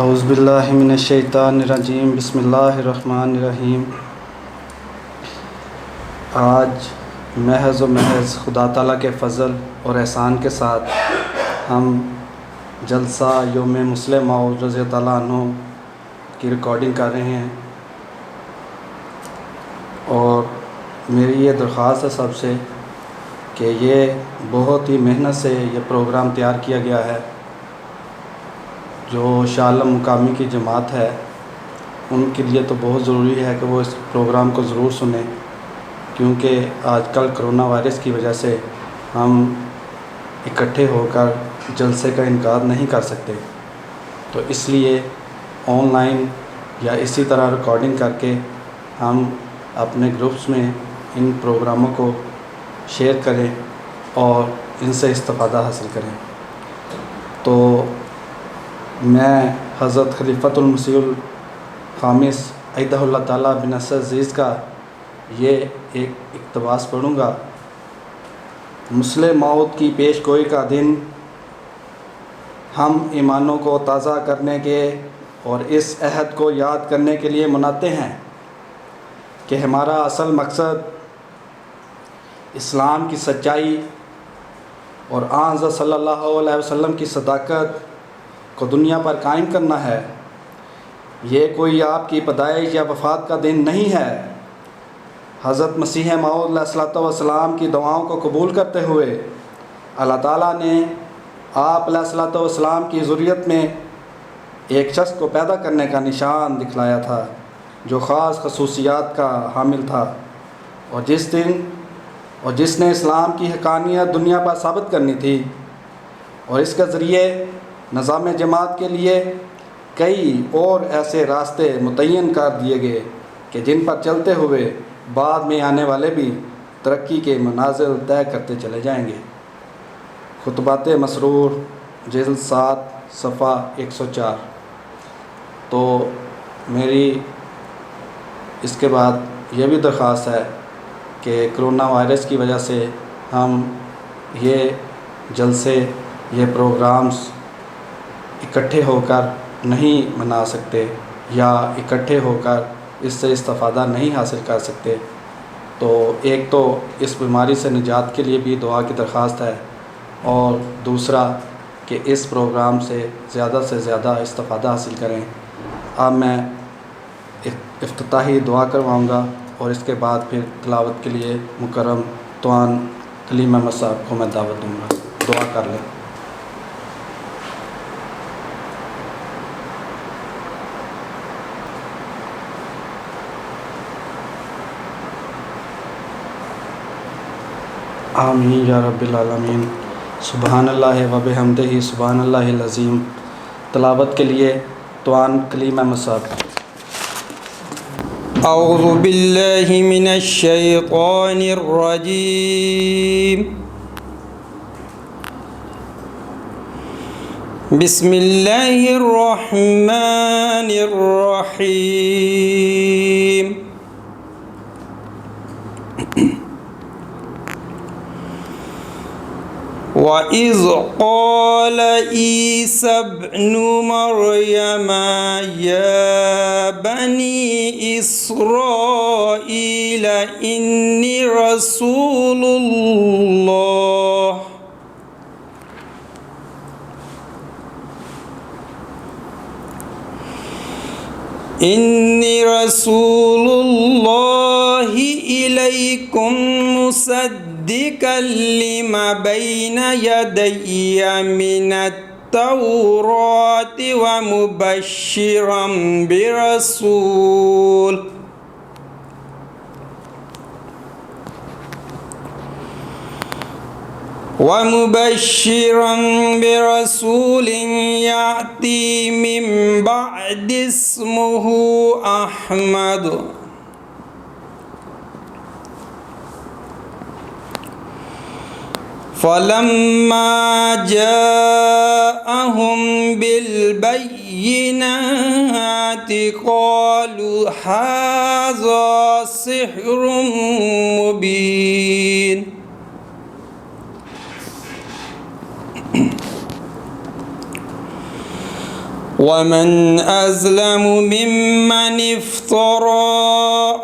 اعوذ باللہ من الشیطان الرجیم بسم اللہ الرحمن الرحیم۔ آج محض و محض خدا تعالیٰ کے فضل اور احسان کے ساتھ ہم جلسہ یوم مسلم موعود رضی اللہ عنہ کی ریکارڈنگ کر رہے ہیں، اور میری یہ درخواست ہے سب سے کہ یہ بہت ہی محنت سے یہ پروگرام تیار کیا گیا ہے۔ جو شاہ عالم مقامی کی جماعت ہے ان کے لیے تو بہت ضروری ہے کہ وہ اس پروگرام کو ضرور سنیں، کیونکہ آج کل کرونا وائرس کی وجہ سے ہم اکٹھے ہو کر جلسے کا انعقاد نہیں کر سکتے، تو اس لیے آن لائن یا اسی طرح ریکارڈنگ کر کے ہم اپنے گروپس میں ان پروگراموں کو شیئر کریں اور ان سے استفادہ حاصل کریں۔ تو میں حضرت خلیفۃ المسیح الخامس ایدہ اللہ تعالیٰ بنصر عزیز کا یہ ایک اقتباس پڑھوں گا۔ مسلم موت کی پیش گوئی کا دن ہم ایمانوں کو تازہ کرنے کے اور اس عہد کو یاد کرنے کے لیے مناتے ہیں کہ ہمارا اصل مقصد اسلام کی سچائی اور آن حضرت صلی اللہ علیہ وسلم کی صداقت کو دنیا پر قائم کرنا ہے۔ یہ کوئی آپ کی پیدائش یا وفات کا دن نہیں ہے۔ حضرت مسیح موعود علیہ الصلوۃ والسلام کی دعاؤں کو قبول کرتے ہوئے اللہ تعالیٰ نے آپ علیہ الصلوۃ والسلام کی ذریت میں ایک شخص کو پیدا کرنے کا نشان دکھلایا تھا جو خاص خصوصیات کا حامل تھا، اور جس نے اسلام کی حقانیت دنیا پر ثابت کرنی تھی، اور اس کے ذریعے نظام جماعت کے لیے کئی اور ایسے راستے متعین کر دیے گئے کہ جن پر چلتے ہوئے بعد میں آنے والے بھی ترقی کے منازل طے کرتے چلے جائیں گے۔ خطبات مسرور جلد 7 صفحہ 104۔ تو میری اس کے بعد یہ بھی درخواست ہے کہ کرونا وائرس کی وجہ سے ہم یہ جلسے، یہ پروگرامز اکٹھے ہو کر نہیں منا سکتے یا اکٹھے ہو کر اس سے استفادہ نہیں حاصل کر سکتے، تو ایک تو اس بیماری سے نجات کے لیے بھی دعا کی درخواست ہے، اور دوسرا کہ اس پروگرام سے زیادہ استفادہ حاصل کریں۔ اب میں افتتاحی دعا کرواؤں گا اور اس کے بعد پھر تلاوت کے لیے مکرم توان کلیم احمد صاحب کو میں دعوت دوں گا۔ دعا کر لیں۔ آمین یا رب العالمین۔ سبحان اللہ و بحمدہ سبحان اللہ العظیم۔ تلاوت کے لیے توان کلیم احمد صاحب۔ اعوذ باللہ من الشیطان الرجیم، بسم اللہ الرحمن الرحیم۔ وَإِذْ قَالَ عِيسَى ابْنُ مَرْيَمَ يَا بَنِي إِسْرَائِيلَ إِنِّي رسول اللہ إِلَيْكُمْ مُصَدِّقًا لِمَا بَيْنَ يَدَيَّ مِنَ التَّوْرَاةِ ومبشرا برسول يأتي من بعد اسمه أحمد فلما جاءهم بالبينات قالوا هذا سحر مبين ومن أظلم ممن افترى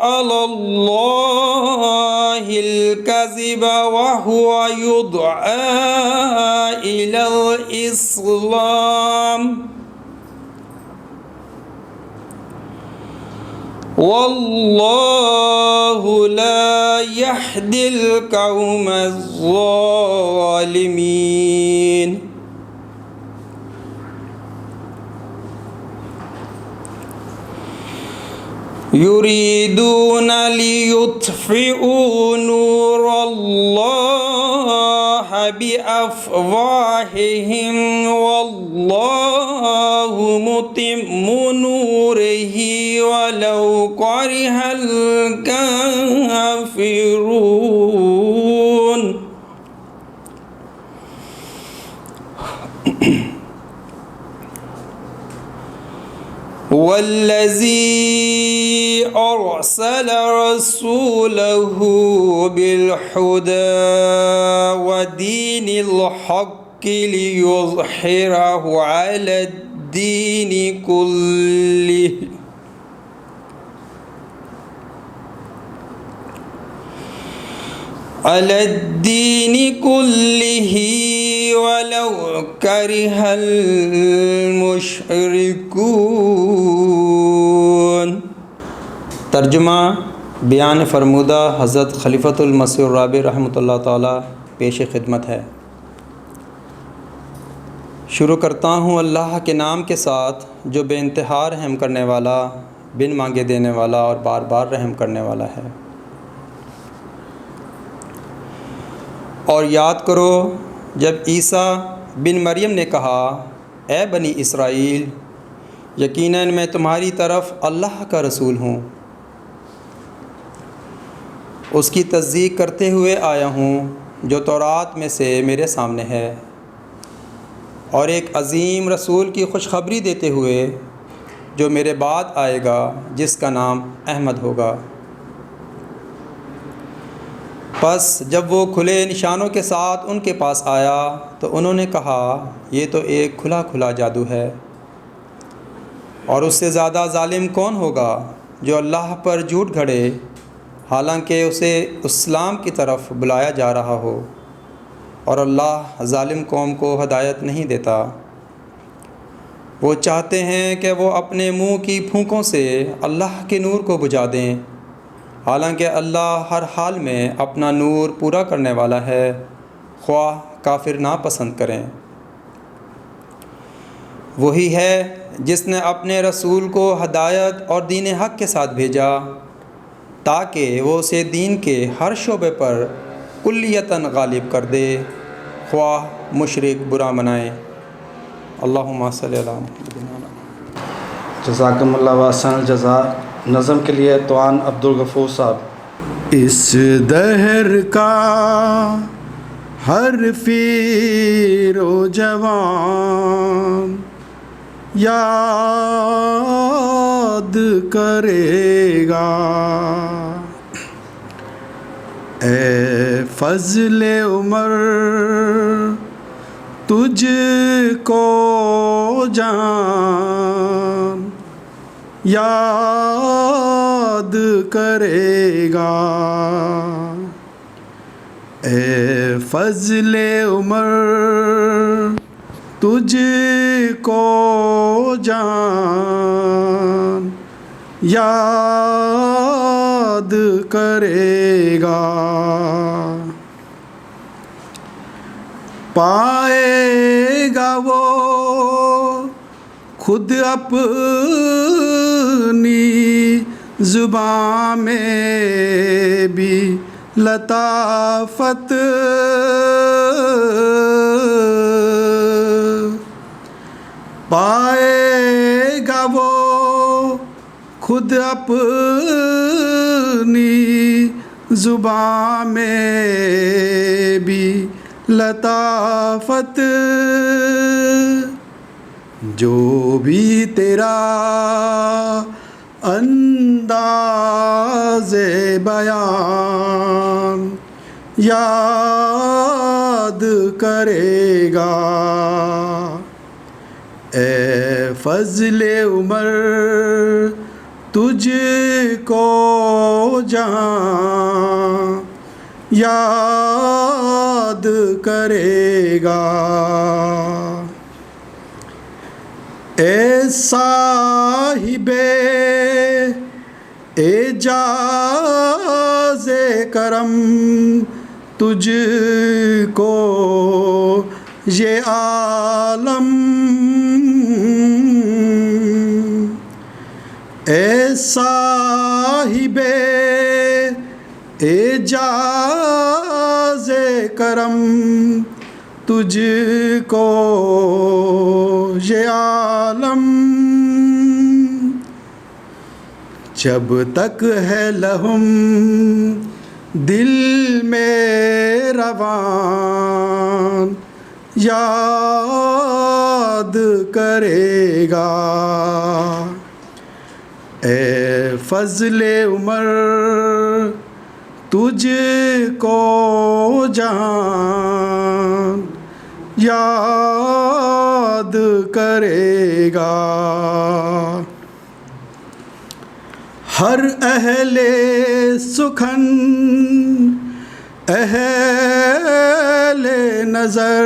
على الله الكذب وهو يدعى إلى الإسلام والله لا يهدي القوم الظالمين. يريدون ليطفئوا نور الله بأفواههم والله متم نوره ولو كره الكافرون. والذي أرسل رسوله بالهدى ودين الحق ليظهره على الدين كله ولو كره المشركون. ترجمہ بیان فرمودہ حضرت خلیفۃ المسیح الرابع رحمۃ اللہ تعالی پیش خدمت ہے. شروع کرتا ہوں اللہ کے نام کے ساتھ جو بے انتہا رحم کرنے والا، بن مانگے دینے والا اور بار بار رحم کرنے والا ہے. اور یاد کرو جب عیسیٰ بن مریم نے کہا اے بنی اسرائیل، یقیناً میں تمہاری طرف اللہ کا رسول ہوں، اس کی تصدیق کرتے ہوئے آیا ہوں جو تورات میں سے میرے سامنے ہے، اور ایک عظیم رسول کی خوشخبری دیتے ہوئے جو میرے بعد آئے گا جس کا نام احمد ہوگا. پس جب وہ کھلے نشانوں کے ساتھ ان کے پاس آیا تو انہوں نے کہا یہ تو ایک کھلا کھلا جادو ہے، اور اس سے زیادہ ظالم کون ہوگا جو اللہ پر جھوٹ گھڑے حالانکہ اسے اسلام کی طرف بلایا جا رہا ہو، اور اللہ ظالم قوم کو ہدایت نہیں دیتا. وہ چاہتے ہیں کہ وہ اپنے منہ کی پھونکوں سے اللہ کے نور کو بجھا دیں، حالانکہ اللہ ہر حال میں اپنا نور پورا کرنے والا ہے، خواہ کافر ناپسند کریں. وہی ہے جس نے اپنے رسول کو ہدایت اور دین حق کے ساتھ بھیجا تاکہ وہ اسے دین کے ہر شعبے پر کلیتاً غالب کر دے، خواہ مشرک برا منائیں. اللہم صلی اللہ علیہ. جزاکم اللہ واسن الجزا. نظم کے لیے توان عبدالغفور صاحب. اس دہر کا ہر پیر و جوان یاد کرے گا، اے فضل عمر تجھ کو جان یاد کرے گا، اے فضل عمر تجھ کو جان یاد کرے گا. پائے گا وہ خود اپنی زبان میں بھی لطافت، پائے گا وہ خود اپنی زبان میں بھی لطافت. جو بھی تیرا انداز بیان یاد کرے گا، اے فضل عمر تجھ کو جہاں یاد کرے گا، اے صاحب اعجاز کرم تجھ کو یہ عالم، اے صاحب اعجاز کرم تجھ کو یہ عالم، جب تک ہے لہم دل میں روان یاد کرے گا، اے فضل عمر تجھ کو جہاں یاد کرے گا، ہر اہل سخن اہل نظر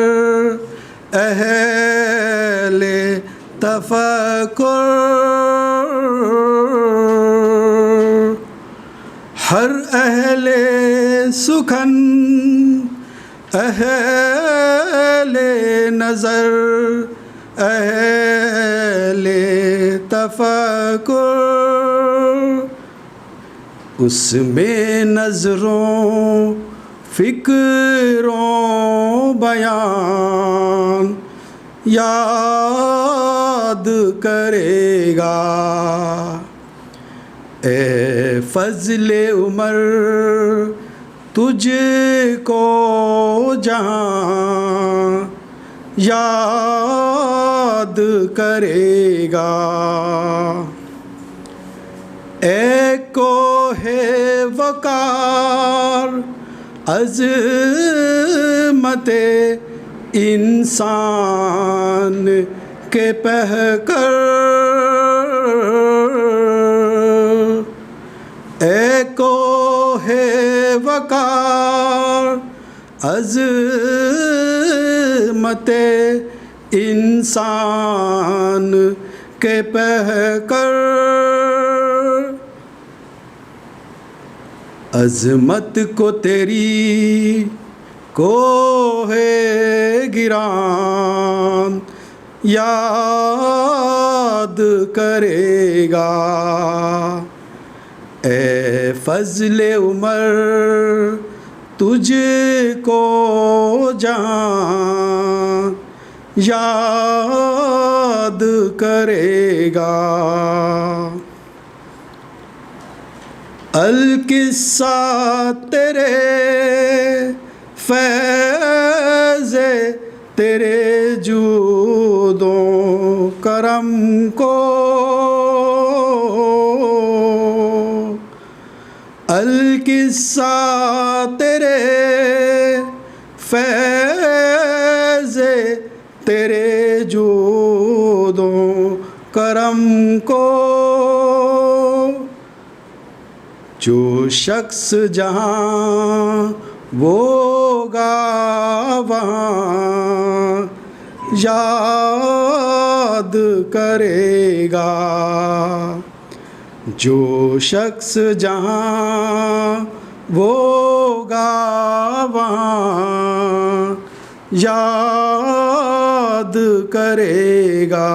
اہل تفکر، ہر اہل سخن اہل نظر اہل تفکر، اس میں نظروں فکروں بیان یاد کرے گا، اے فضل عمر تجھ کو جہاں یاد کرے گا، اے کوہ وقار عظمت انسان کے پہکر، اے کوہ وقار عظمت انسان کے پہکر، عظمت کو تیری کوہ گران یاد کرے گا، اے فضل عمر تجھ کو جہاں یاد کرے گا، القصہ تیرے فیض تیرے جود و کرم کو، القصہ تیرے فیض تیرے جود و کرم کو، جو شخص جہاں وہ گا وہاں یاد کرے گا، جو شخص جہاں وہ گا وہاں یاد کرے گا،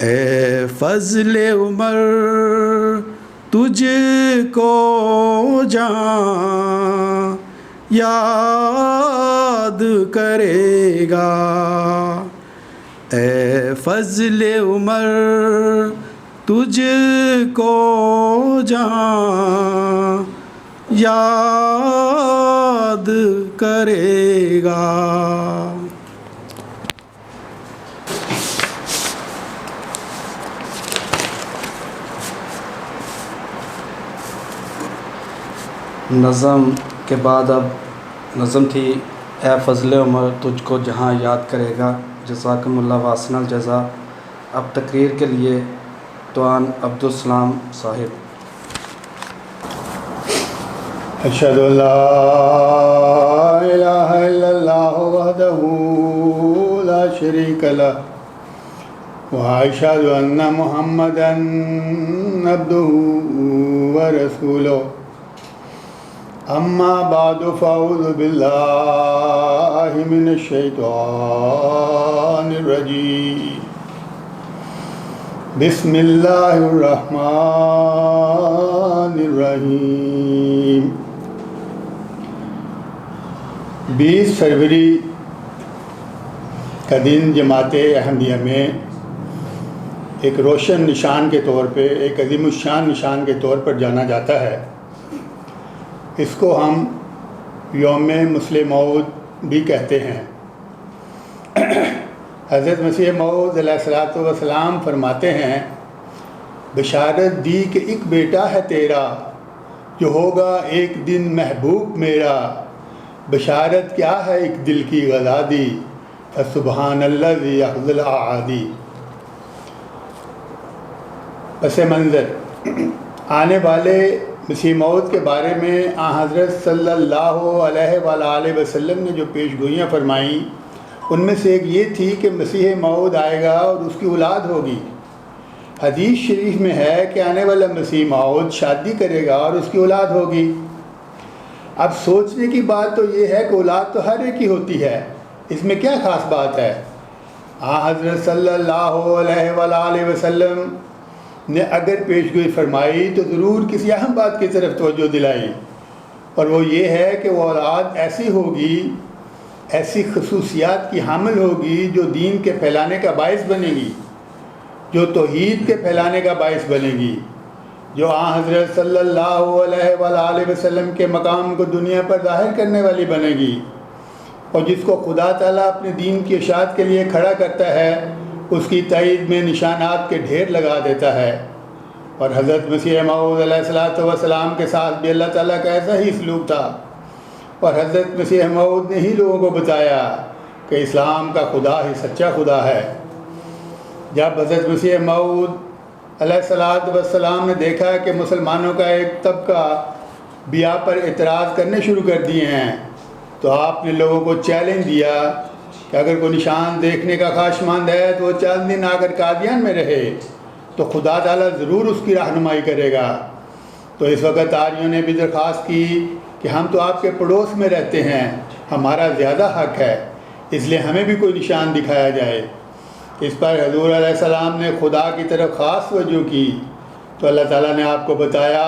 اے فضل عمر تجھ کو جہاں یاد کرے گا، اے فضل عمر تجھ کو جہاں یاد کرے گا۔ نظم کے بعد اب نظم تھی اے فضل عمر تجھ کو جہاں یاد کرے گا، جزاکم اللہ واسن الجزا۔ اب تقریر کے لیے توان عبدالسلام صاحب۔ اشہد ان لا الہ الا اللہ وحدہ لا شریک لہ واشہد ان محمدا عبدہ ورسولہ اما بعد فاعوذ باللہ من الشیطان الرجیم بسم اللہ الرحمن الرحیم۔ 20 فروری کا دن جماعت احمدیہ میں ایک روشن نشان کے طور پہ، ایک عظیم الشان نشان کے طور پر جانا جاتا ہے۔ اس کو ہم یوم مسلم موعود بھی کہتے ہیں۔ حضرت مسیح موعود علیہ الصلوۃ والسلام فرماتے ہیں، بشارت دی کہ ایک بیٹا ہے تیرا جو ہوگا ایک دن محبوب میرا، بشارت کیا ہے ایک دل کی غذا دی، فسبحان الذی یحظی الاعادی۔ پس منظر آنے والے مسیح موعود کے بارے میں آن حضرت صلی اللہ علیہ وآلہ وسلم نے جو پیش گوئیاں فرمائیں، ان میں سے ایک یہ تھی کہ مسیح موعود آئے گا اور اس کی اولاد ہوگی۔ حدیث شریف میں ہے کہ آنے والا مسیح موعود شادی کرے گا اور اس کی اولاد ہوگی۔ اب سوچنے کی بات تو یہ ہے کہ اولاد تو ہر ایک کی ہوتی ہے، اس میں کیا خاص بات ہے؟ آن حضرت صلی اللہ علیہ وآلہ وسلم نے اگر پیش گوئی فرمائی تو ضرور کسی اہم بات کی طرف توجہ دلائی، اور وہ یہ ہے کہ وہ اولاد ایسی ہوگی، ایسی خصوصیات کی حامل ہوگی جو دین کے پھیلانے کا باعث بنے گی، جو توحید کے پھیلانے کا باعث بنے گی، جو آن حضرت صلی اللہ علیہ وآلہ وسلم کے مقام کو دنیا پر ظاہر کرنے والی بنے گی، اور جس کو خدا تعالیٰ اپنے دین کی اشاعت کے لیے کھڑا کرتا ہے، اس کی تائید میں نشانات کے ڈھیر لگا دیتا ہے۔ اور حضرت مسیح موعود علیہ السلام کے ساتھ بھی اللہ تعالیٰ کا ایسا ہی سلوک تھا، اور حضرت مسیح موعود نے ہی لوگوں کو بتایا کہ اسلام کا خدا ہی سچا خدا ہے۔ جب حضرت مسیح موعود علیہ السلام نے دیکھا کہ مسلمانوں کا ایک طبقہ بیاہ پر اعتراض کرنے شروع کر دیے ہیں، تو آپ نے لوگوں کو چیلنج دیا کہ اگر کوئی نشان دیکھنے کا خواہشمند ہے تو وہ چند دن آ کر قادیان میں رہے تو خدا تعالیٰ ضرور اس کی رہنمائی کرے گا۔ تو اس وقت آریوں نے بھی درخواست کی کہ ہم تو آپ کے پڑوس میں رہتے ہیں، ہمارا زیادہ حق ہے، اس لیے ہمیں بھی کوئی نشان دکھایا جائے۔ اس پر حضور علیہ السلام نے خدا کی طرف خاص توجہ کی، تو اللہ تعالیٰ نے آپ کو بتایا،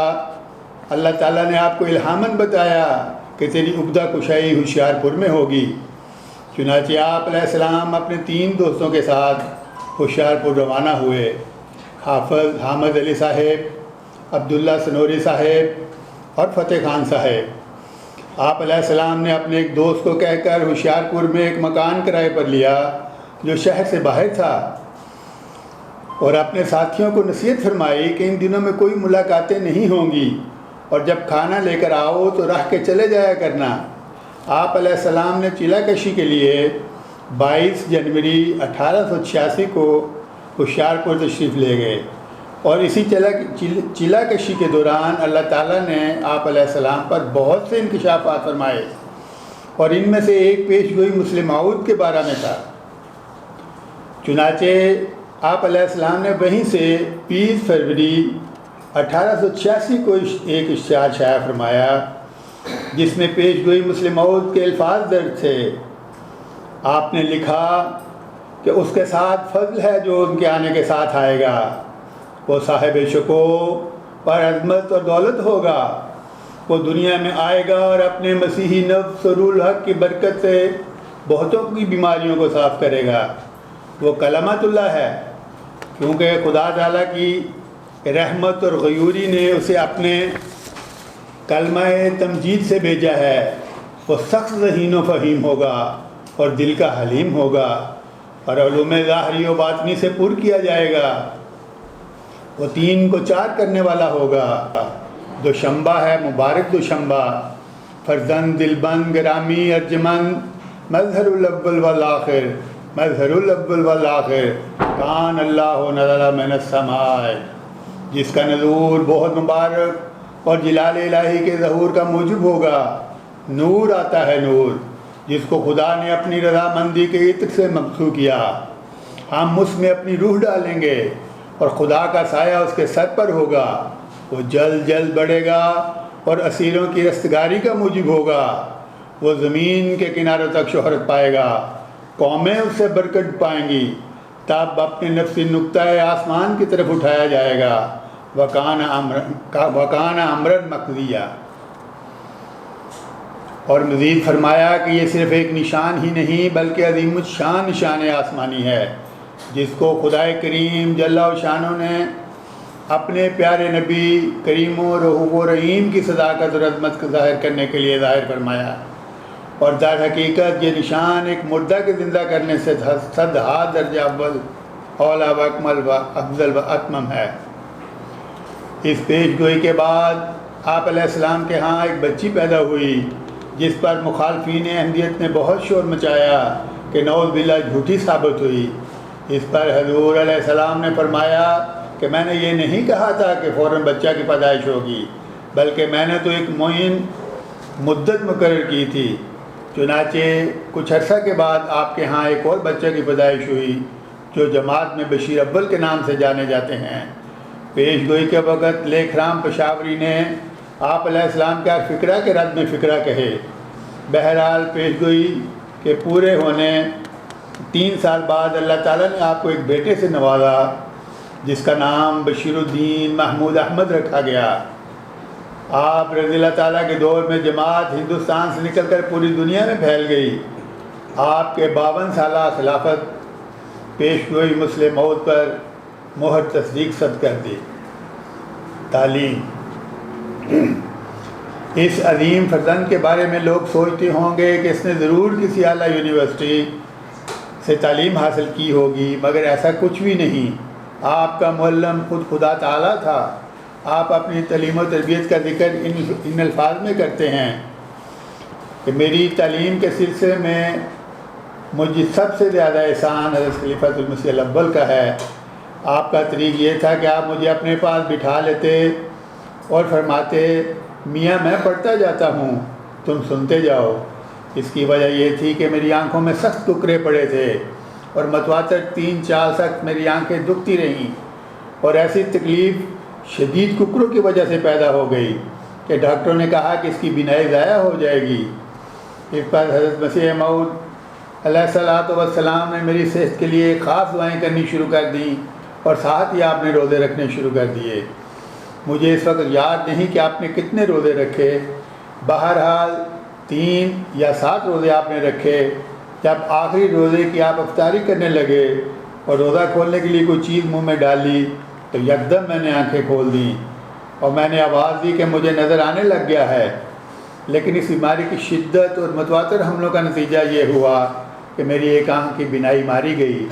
اللہ تعالیٰ نے آپ کو الہاماً بتایا کہ تیری عقدہ کشائی ہوشیارپور میں ہوگی۔ چنانچہ آپ علیہ السلام اپنے 3 دوستوں کے ساتھ ہوشیارپور روانہ ہوئے، حافظ حامد علی صاحب، عبداللہ سنوری صاحب اور فتح خان صاحب۔ آپ علیہ السلام نے اپنے ایک دوست کو کہہ کر ہوشیارپور میں ایک مکان کرائے پر لیا جو شہر سے باہر تھا، اور اپنے ساتھیوں کو نصیحت فرمائی کہ ان دنوں میں کوئی ملاقاتیں نہیں ہوں گی، اور جب کھانا لے کر آؤ تو رہ کے چلے جایا کرنا۔ آپ علیہ السلام نے چلہ کشی کے لیے 22 جنوری 1886 کو ہوشیارپور تشریف لے گئے، اور اسی چلہ کشی کے دوران اللہ تعالیٰ نے آپ علیہ السلام پر بہت سے انکشافات فرمائے، اور ان میں سے ایک پیش گوئی مسلم موعود کے بارے میں تھا۔ چنانچہ آپ علیہ السلام نے وہیں سے 20 فروری 1886 کو ایک اشتہار شائع فرمایا جس میں پیش گوئی مسلم موعود کے الفاظ درج تھے۔ آپ نے لکھا کہ اس کے ساتھ فضل ہے جو ان کے آنے کے ساتھ آئے گا، وہ صاحب شکوہ اور عظمت اور دولت ہوگا، وہ دنیا میں آئے گا اور اپنے مسیحی نفس و روح الحق کی برکت سے بہتوں کی بیماریوں کو صاف کرے گا۔ وہ کلمت اللہ ہے، کیونکہ خدا تعالیٰ کی رحمت اور غیوری نے اسے اپنے کلمہ تمجید سے بھیجا ہے۔ وہ سخت ذہین و فہیم ہوگا اور دل کا حلیم ہوگا، اور علوم ظاہری و باطنی سے پر کیا جائے گا۔ وہ 3 کو 4 کرنے والا ہوگا۔ دوشنبہ ہے مبارک دوشنبہ، فرزند دلبند گرامی ارجمند، مظہر الاول والآخر، مظہر الاول والآخر کان اللہ نزل من السماء، جس کا نزول بہت مبارک اور جلال الہی کے ظہور کا موجب ہوگا۔ نور آتا ہے نور، جس کو خدا نے اپنی رضامندی کے عطر سے ممسو کیا۔ ہم اس میں اپنی روح ڈالیں گے اور خدا کا سایہ اس کے سر پر ہوگا۔ وہ جلد جلد بڑھے گا اور اسیروں کی رستگاری کا موجب ہوگا۔ وہ زمین کے کناروں تک شہرت پائے گا، قومیں اس سے برکت پائیں گی۔ تب اپنے نفسی نقطۂ آسمان کی طرف اٹھایا جائے گا۔ وکان امرن مقضیہ۔ اور مزید فرمایا کہ یہ صرف ایک نشان ہی نہیں بلکہ عظیم الشان نشان آسمانی ہے، جس کو خدائے کریم جل شانہ نے اپنے پیارے نبی کریم و رؤوف و رحیم کی صداقت اور عظمت کو ظاہر کرنے کے لیے ظاہر فرمایا۔ اور در حقیقت یہ نشان ایک مردہ کے زندہ کرنے سے 100 درجہ اول اولا و اکمل و افضل و اتمم ہے۔ اس پیش گوئی کے بعد آپ علیہ السلام کے ہاں ایک بچی پیدا ہوئی، جس پر مخالفین احمدیت نے بہت شور مچایا کہ نعوذ باللہ جھوٹی ثابت ہوئی۔ اس پر حضور علیہ السلام نے فرمایا کہ میں نے یہ نہیں کہا تھا کہ فوراً بچہ کی پیدائش ہوگی، بلکہ میں نے تو ایک معین مدت مقرر کی تھی۔ چنانچہ کچھ عرصہ کے بعد آپ کے ہاں ایک اور بچہ کی پیدائش ہوئی، جو جماعت میں بشیر اول کے نام سے جانے جاتے ہیں۔ پیش گوئی کے وقت لیکھ رام پشاوری نے آپ علیہ السلام کے فکرہ کے رد میں فکرہ کہے۔ بہرحال پیش گوئی کے پورے ہونے 3 سال بعد اللہ تعالیٰ نے آپ کو ایک بیٹے سے نوازا، جس کا نام بشیر الدین محمود احمد رکھا گیا۔ آپ رضی اللہ تعالیٰ کے دور میں جماعت ہندوستان سے نکل کر پوری دنیا میں پھیل گئی۔ آپ کے 52 سالہ خلافت پیش گوئی مسلم موت پر مہر تصدیق صد کر دی۔ تعلیم۔ اس عظیم فرزند کے بارے میں لوگ سوچتے ہوں گے کہ اس نے ضرور کسی اعلیٰ یونیورسٹی سے تعلیم حاصل کی ہوگی، مگر ایسا کچھ بھی نہیں۔ آپ کا معلم خود خدا تعالیٰ تھا۔ آپ اپنی تعلیم و تربیت کا ذکر ان الفاظ میں کرتے ہیں کہ میری تعلیم کے سلسلے میں مجھے سب سے زیادہ احسان حضرت خلیفۃ المسیح الاول کا ہے۔ آپ کا طریق یہ تھا کہ آپ مجھے اپنے پاس بٹھا لیتے اور فرماتے، میاں میں پڑھتا جاتا ہوں، تم سنتے جاؤ۔ اس کی وجہ یہ تھی کہ میری آنکھوں میں سخت ٹکرے پڑے تھے اور متواتر 3-4 سخت میری آنکھیں دکھتی رہیں، اور ایسی تکلیف شدید ککروں کی وجہ سے پیدا ہو گئی کہ ڈاکٹروں نے کہا کہ اس کی بینائی ضائع ہو جائے گی۔ اس پر حضرت مسیح موعود علیہ الصلوۃ والسلام نے میری صحت کے لیے خاص دعائیں کرنی شروع کر دیں، اور ساتھ ہی آپ نے روزے رکھنے شروع کر دیے۔ مجھے اس وقت یاد نہیں کہ آپ نے کتنے روزے رکھے، بہرحال 3 یا 7 روزے آپ نے رکھے۔ جب آخری روزے کی آپ افطاری کرنے لگے اور روزہ کھولنے کے لیے کوئی چیز منہ میں ڈالی تو یکدم میں نے آنکھیں کھول دیں اور میں نے آواز دی کہ مجھے نظر آنے لگ گیا ہے۔ لیکن اس بیماری کی شدت اور متواتر حملوں کا نتیجہ یہ ہوا کہ میری ایک آنکھ کی بینائی ماری گئی۔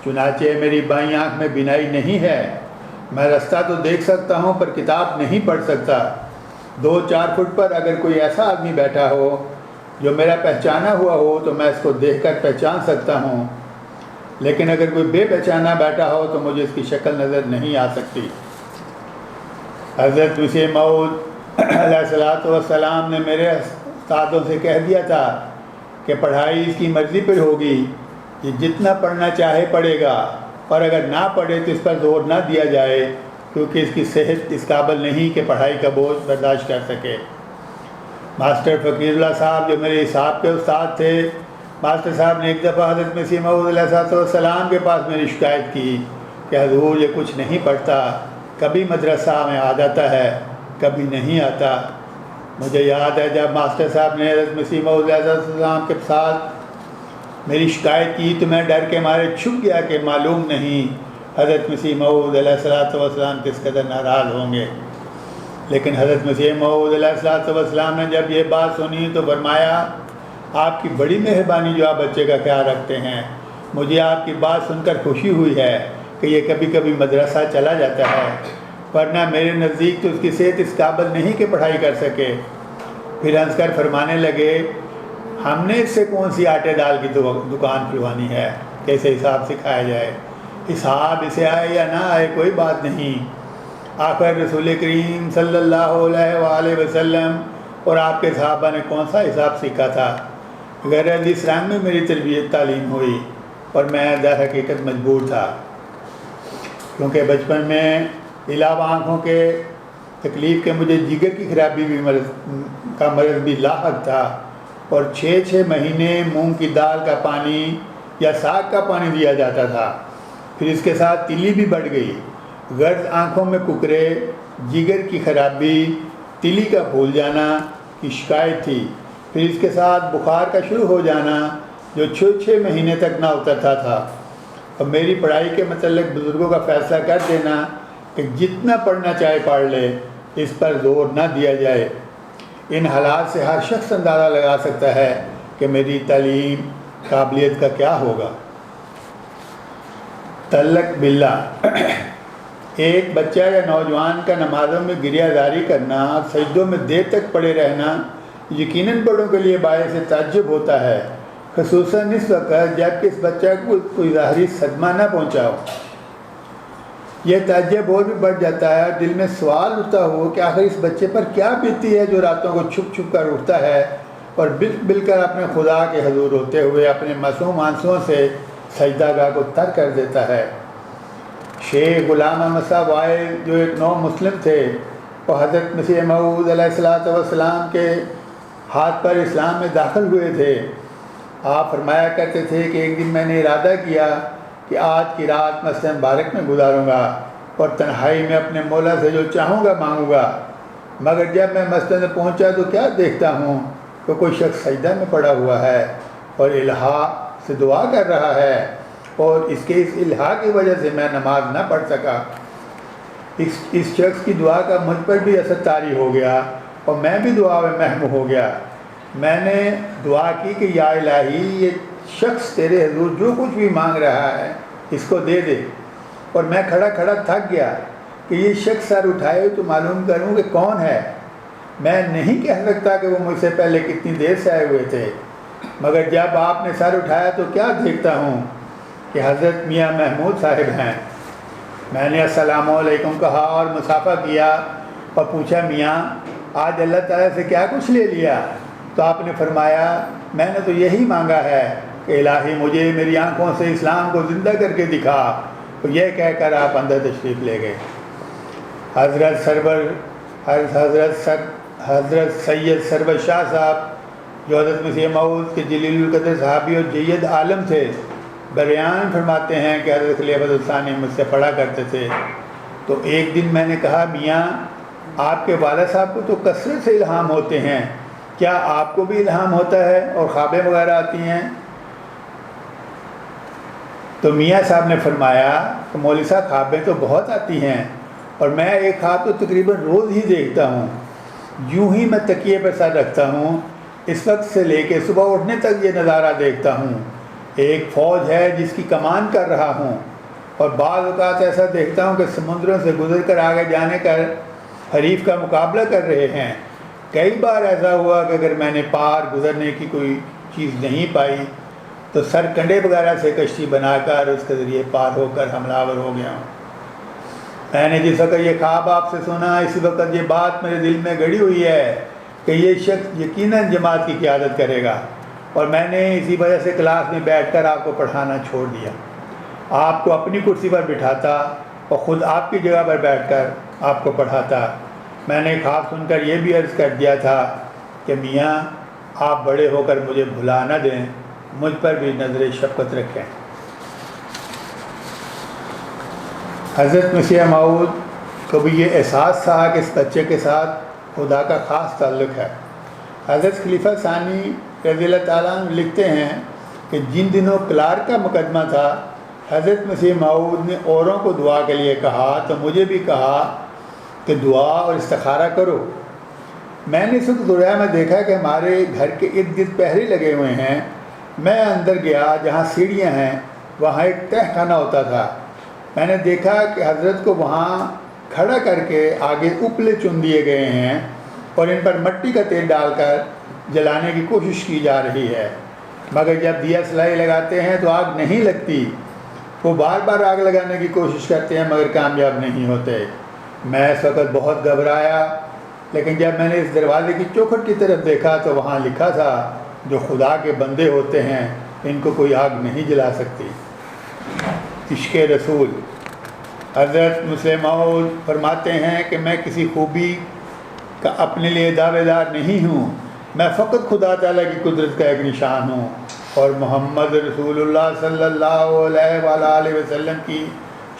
چنانچہ میری بائیں آنکھ میں بینائی نہیں ہے۔ میں رستہ تو دیکھ سکتا ہوں پر کتاب نہیں پڑھ سکتا۔ 2-4 فٹ پر اگر کوئی ایسا آدمی بیٹھا ہو جو میرا پہچانا ہوا ہو تو میں اس کو دیکھ کر پہچان سکتا ہوں، لیکن اگر کوئی بے پہچانا بیٹھا ہو تو مجھے اس کی شکل نظر نہیں آ سکتی۔ حضرت مسیح موعود علیہ الصلوۃ والسلام نے میرے استادوں سے کہہ دیا تھا کہ پڑھائی اس کی مرضی پر ہوگی، یہ جتنا پڑھنا چاہے پڑھے گا، اور اگر نہ پڑھے تو اس پر زور نہ دیا جائے، کیونکہ اس کی صحت اس قابل نہیں کہ پڑھائی کا بوجھ برداشت کر سکے۔ ماسٹر فقیر اللہ صاحب جو میرے حساب کے استاد تھے، ماسٹر صاحب نے ایک دفعہ حضرت مسیح موعود علیہ السلام کے پاس میری شکایت کی کہ حضور یہ کچھ نہیں پڑھتا، کبھی مدرسہ میں آ جاتا ہے کبھی نہیں آتا۔ مجھے یاد ہے جب ماسٹر صاحب نے حضرت مسیح موعود علیہ السلام کے ساتھ میری شکایت کی تو میں ڈر کے مارے چھپ گیا کہ معلوم نہیں حضرت مسیح موعود علیہ السلام کس قدر ناراض ہوں گے۔ لیکن حضرت مسیح موعود علیہ السلام نے جب یہ بات سنی تو فرمایا، آپ کی بڑی مہربانی جو آپ بچے کا خیال رکھتے ہیں، مجھے آپ کی بات سن کر خوشی ہوئی ہے کہ یہ کبھی کبھی مدرسہ چلا جاتا ہے، ورنہ میرے نزدیک تو اس کی صحت اس قابل نہیں کہ پڑھائی کر سکے۔ پھر ہنس کر فرمانے لگے، ہم نے اس سے کون سی آٹے دال کی دکان کھلوانی ہے، کیسے حساب سکھایا جائے. حساب اسے آئے یا نہ آئے کوئی بات نہیں، آخر رسول کریم صلی اللہ علیہ وآلہ وسلم اور آپ کے صحابہ نے کون سا حساب سیکھا تھا. غیر اسلام میں میری تربیت تعلیم ہوئی اور میں در حقیقت مجبور تھا، کیونکہ بچپن میں علاوہ آنکھوں کے تکلیف کے مجھے جگر کی خرابی بھی مرض بھی لاحق تھا، اور 6 مہینے مونگ کی دال کا پانی یا ساگ کا پانی دیا جاتا تھا. پھر اس کے ساتھ تیلی بھی بڑھ گئی، غرض آنکھوں میں ککرے، جگر کی خرابی، تیلی کا پھول جانا کی شکایت تھی. پھر اس کے ساتھ بخار کا شروع ہو جانا جو 6 مہینے تک نہ اترتا تھا. اور میری پڑھائی کے متعلق بزرگوں کا فیصلہ کر دینا کہ جتنا پڑھنا چاہے پڑھ لے، اس پر زور نہ دیا جائے. ان حالات سے ہر شخص اندازہ لگا سکتا ہے کہ میری تعلیم قابلیت کا کیا ہوگا. تعلق باللہ، ایک بچہ یا نوجوان کا نمازوں میں گریہ زاری کرنا اور سجدوں میں دیر تک پڑے رہنا یقیناً بڑوں کے لیے باعث تعجب ہوتا ہے، خصوصاً اس وقت جب کہ اس بچہ کو کوئی ظاہری صدمہ نہ پہنچا ہو. یہ تعجب اور بھی بڑھ جاتا ہے، دل میں سوال اٹھتا ہو کہ آخر اس بچے پر کیا بیتی ہے جو راتوں کو چھپ چھپ کر اٹھتا ہے اور بل کر اپنے خدا کے حضور ہوتے ہوئے اپنے معصوم آنسوؤں سے سجدہ گاہ کو ترک کر دیتا ہے. شیخ غلام احمد صاحب وائل جو ایک نو مسلم تھے، وہ حضرت مسیح موعود علیہ السلام کے ہاتھ پر اسلام میں داخل ہوئے تھے. آپ فرمایا کرتے تھے کہ ایک دن میں نے ارادہ کیا کہ آج کی رات مسجد مبارک میں گزاروں گا اور تنہائی میں اپنے مولا سے جو چاہوں گا مانگوں گا. مگر جب میں مسجد میں پہنچا تو کیا دیکھتا ہوں کہ کوئی شخص سجدہ میں پڑا ہوا ہے اور الہا سے دعا کر رہا ہے، اور اس الہا کی وجہ سے میں نماز نہ پڑھ سکا. اس شخص کی دعا کا مجھ پر بھی اثر طاری ہو گیا اور میں بھی دعا میں محو ہو گیا. میں نے دعا کی کہ یا الہی، یہ شخص تیرے حضور جو کچھ بھی مانگ رہا ہے اس کو دے دے. اور میں کھڑا کھڑا تھک گیا کہ یہ شخص سر اٹھائے تو معلوم کروں کہ کون ہے. میں نہیں کہہ سکتا کہ وہ مجھ سے پہلے کتنی دیر سے آئے ہوئے تھے، مگر جب آپ نے سر اٹھایا تو کیا دیکھتا ہوں کہ حضرت میاں محمود صاحب ہیں. میں نے السلام علیکم کہا اور مصافحہ کیا اور پوچھا میاں آج اللہ تعالیٰ سے کیا کچھ لے لیا؟ تو آپ نے فرمایا میں نے تو یہی مانگا ہے کہ الہی مجھے میری آنکھوں سے اسلام کو زندہ کر کے دکھا. تو یہ کہہ کر آپ اندر تشریف لے گئے. حضرت سید سرور شاہ صاحب جو حضرت مسیح موعود کے جلیل القدر صحابی اور جید عالم تھے، بیان فرماتے ہیں کہ حضرت خلیفۃ الثانی مجھ سے پڑھا کرتے تھے. تو ایک دن میں نے کہا میاں آپ کے والد صاحب کو تو کثرت سے الہام ہوتے ہیں، کیا آپ کو بھی الہام ہوتا ہے اور خوابیں وغیرہ آتی ہیں؟ تو میاں صاحب نے فرمایا کہ مولوی صاحب خوابیں تو بہت آتی ہیں اور میں ایک خواب تو تقریباً روز ہی دیکھتا ہوں. یوں ہی میں تکیے پر سر رکھتا ہوں، اس وقت سے لے کے صبح اٹھنے تک یہ نظارہ دیکھتا ہوں. ایک فوج ہے جس کی کمان کر رہا ہوں، اور بعض اوقات ایسا دیکھتا ہوں کہ سمندروں سے گزر کر آگے جانے کر حریف کا مقابلہ کر رہے ہیں. کئی بار ایسا ہوا کہ اگر میں نے پار گزرنے کی کوئی چیز نہیں پائی تو سر کنڈے وغیرہ سے کشتی بنا کر اس کے ذریعے پار ہو کر حملہ آور ہو گیا ہوں. میں نے جس وقت یہ خواب آپ سے سنا، اسی وقت یہ بات میرے دل میں گڑی ہوئی ہے کہ یہ شخص یقیناً جماعت کی قیادت کرے گا، اور میں نے اسی وجہ سے کلاس میں بیٹھ کر آپ کو پڑھانا چھوڑ دیا. آپ کو اپنی کرسی پر بٹھاتا اور خود آپ کی جگہ پر بیٹھ کر آپ کو پڑھاتا. میں نے خواب سن کر یہ بھی عرض کر دیا تھا کہ میاں آپ بڑے ہو کر مجھے بھلا نہ دیں، مجھ پر بھی نظر شفقت رکھیں. حضرت مسیح موعود کو بھی یہ احساس تھا کہ اس بچے کے ساتھ خدا کا خاص تعلق ہے. حضرت خلیفہ ثانی رضی اللہ تعالیٰ عنہ لکھتے ہیں کہ جن دنوں کلارک کا مقدمہ تھا، حضرت مسیح موعود نے اوروں کو دعا کے لیے کہا تو مجھے بھی کہا کہ دعا اور استخارہ کرو. میں نے اس وقت دورہ میں دیکھا کہ ہمارے گھر کے ارد گرد پہرے لگے ہوئے ہیں. میں اندر گیا جہاں سیڑھیاں ہیں، وہاں ایک تہہ خانہ ہوتا تھا. میں نے دیکھا کہ حضرت کو وہاں کھڑا کر کے آگے اپلے چن دیے گئے ہیں اور ان پر مٹی کا تیل ڈال کر جلانے کی کوشش کی جا رہی ہے. مگر جب دیا سلائی لگاتے ہیں تو آگ نہیں لگتی۔ وہ بار بار آگ لگانے کی کوشش کرتے ہیں مگر کامیاب نہیں ہوتے۔ میں اس وقت بہت گھبرایا، لیکن جب میں نے اس دروازے کی چوکھٹ کی طرف دیکھا تو وہاں لکھا تھا جو خدا کے بندے ہوتے ہیں ان کو کوئی آگ نہیں جلا سکتی۔ عشق رسول۔ حضرت مسلم موعود فرماتے ہیں کہ میں کسی خوبی کا اپنے لیے دعوے دار نہیں ہوں، میں فقط خدا تعالیٰ کی قدرت کا ایک نشان ہوں، اور محمد رسول اللہ صلی اللہ علیہ وسلم کی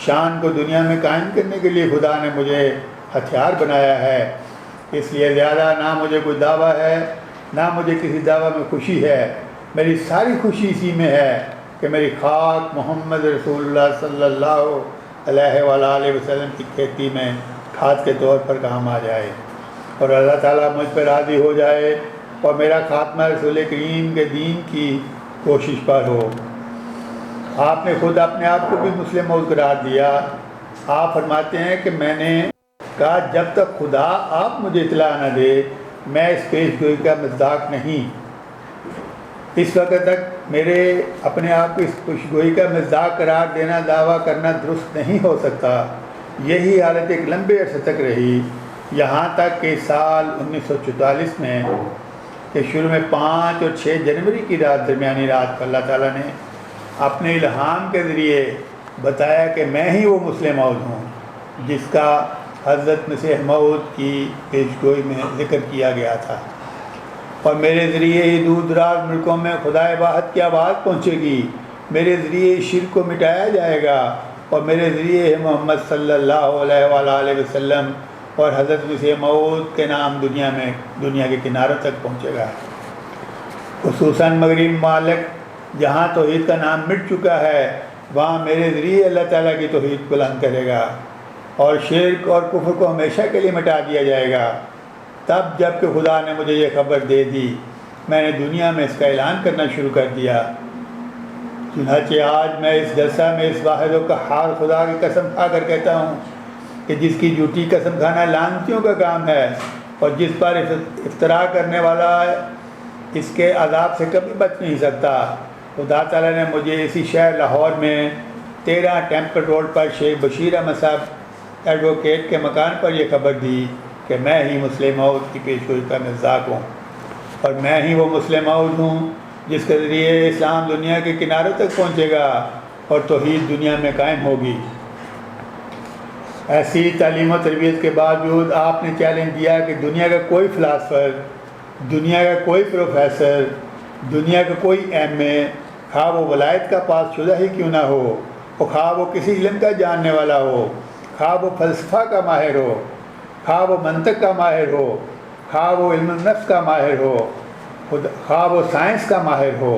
شان کو دنیا میں قائم کرنے کے لیے خدا نے مجھے ہتھیار بنایا ہے۔ اس لیے زیادہ نہ مجھے کوئی دعویٰ ہے نہ مجھے کسی دعویٰ میں خوشی ہے، میری ساری خوشی اسی میں ہے کہ میری خاک محمد رسول اللہ صلی اللہ علیہ وسلم کی کھیتی میں کھاد کے طور پر کام آ جائے، اور اللہ تعالیٰ مجھ پر راضی ہو جائے اور میرا خاتمہ رسول کریم کے دین کی کوشش پر ہو۔ آپ نے خود اپنے آپ کو بھی مسلم موعود قرار دیا۔ آپ فرماتے ہیں کہ میں نے کہا جب تک خدا آپ مجھے اطلاع نہ دے میں اس پیش گوئی کا مصداق نہیں۔ اس وقت تک میرے اپنے آپ کو اس پیش گوئی کا مصداق قرار دینا دعویٰ کرنا درست نہیں ہو سکتا۔ یہی حالت ایک لمبے عرصے تک رہی، یہاں تک کہ سال 1944 میں کہ شروع میں 5 اور 6 جنوری کی رات، درمیانی رات کو اللہ تعالیٰ نے اپنے الہام کے ذریعے بتایا کہ میں ہی وہ مسلم موعود ہوں جس کا حضرت مسیح موعود کی پیشگوئی میں ذکر کیا گیا تھا، اور میرے ذریعے ہی دور دراز ملکوں میں خدا واحد کی آواز پہنچے گی، میرے ذریعے شرک کو مٹایا جائے گا، اور میرے ذریعے محمد صلی اللہ علیہ وسلم اور حضرت مسیح موعود کے نام دنیا کے کناروں تک پہنچے گا۔ خصوصاً مغربی ممالک جہاں توحید کا نام مٹ چکا ہے وہاں میرے ذریعے اللہ تعالیٰ کی توحید بلند کرے گا، اور شرک اور کفر کو ہمیشہ کے لیے مٹا دیا جائے گا۔ تب جب کہ خدا نے مجھے یہ خبر دے دی میں نے دنیا میں اس کا اعلان کرنا شروع کر دیا۔ چنانچہ آج میں اس جلسہ میں اس واحد و قہار خدا کی قسم کھا کر کہتا ہوں کہ جس کی جھوٹی قسم کھانا لعنتیوں کا کام ہے، اور جس پر افتراء کرنے والا اس کے عذاب سے کبھی بچ نہیں سکتا، خدا تعالیٰ نے مجھے اسی شہر لاہور میں 13 ٹیمپل روڈ پر شیخ بشیر احمد صاحب ایڈوکیٹ کے مکان پر یہ خبر دی کہ میں ہی مسلم موعود کی پیشگوئی کا مصداق ہوں، اور میں ہی وہ مسلم موعود ہوں جس کے ذریعے اسلام دنیا کے کناروں تک پہنچے گا اور توحید دنیا میں قائم ہوگی۔ ایسی تعلیم و تربیت کے باوجود آپ نے چیلنج دیا کہ دنیا کا کوئی فلاسفر، دنیا کا کوئی پروفیسر، دنیا کا کوئی ایم اے، خواہ وہ ولایت کا پاس شدہ ہی کیوں نہ ہو، اور خواہ وہ کسی علم کا جاننے والا ہو، خواہ وہ فلسفہ کا ماہر ہو، خواہ وہ منطق کا ماہر ہو، خواہ وہ علم النفس کا ماہر ہو، خواہ وہ سائنس کا ماہر ہو،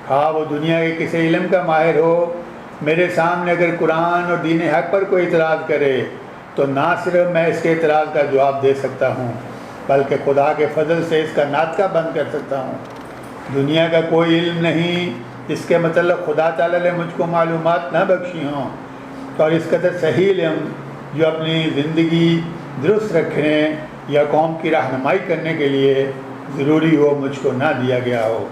خواہ وہ دنیا کے کسی علم کا ماہر ہو، میرے سامنے اگر قرآن اور دین حق پر کوئی اعتراض کرے تو نہ صرف میں اس کے اعتراض کا جواب دے سکتا ہوں بلکہ خدا کے فضل سے اس کا ناطقہ بند کر سکتا ہوں۔ دنیا کا کوئی علم نہیں اس کے متعلق خدا تعالیٰ نے مجھ کو معلومات نہ بخشی ہوں، اور اس قدر صحیح علم جو اپنی زندگی درست رکھنے یا قوم کی رہنمائی کرنے کے لیے ضروری ہو مجھ کو نہ دیا گیا ہو۔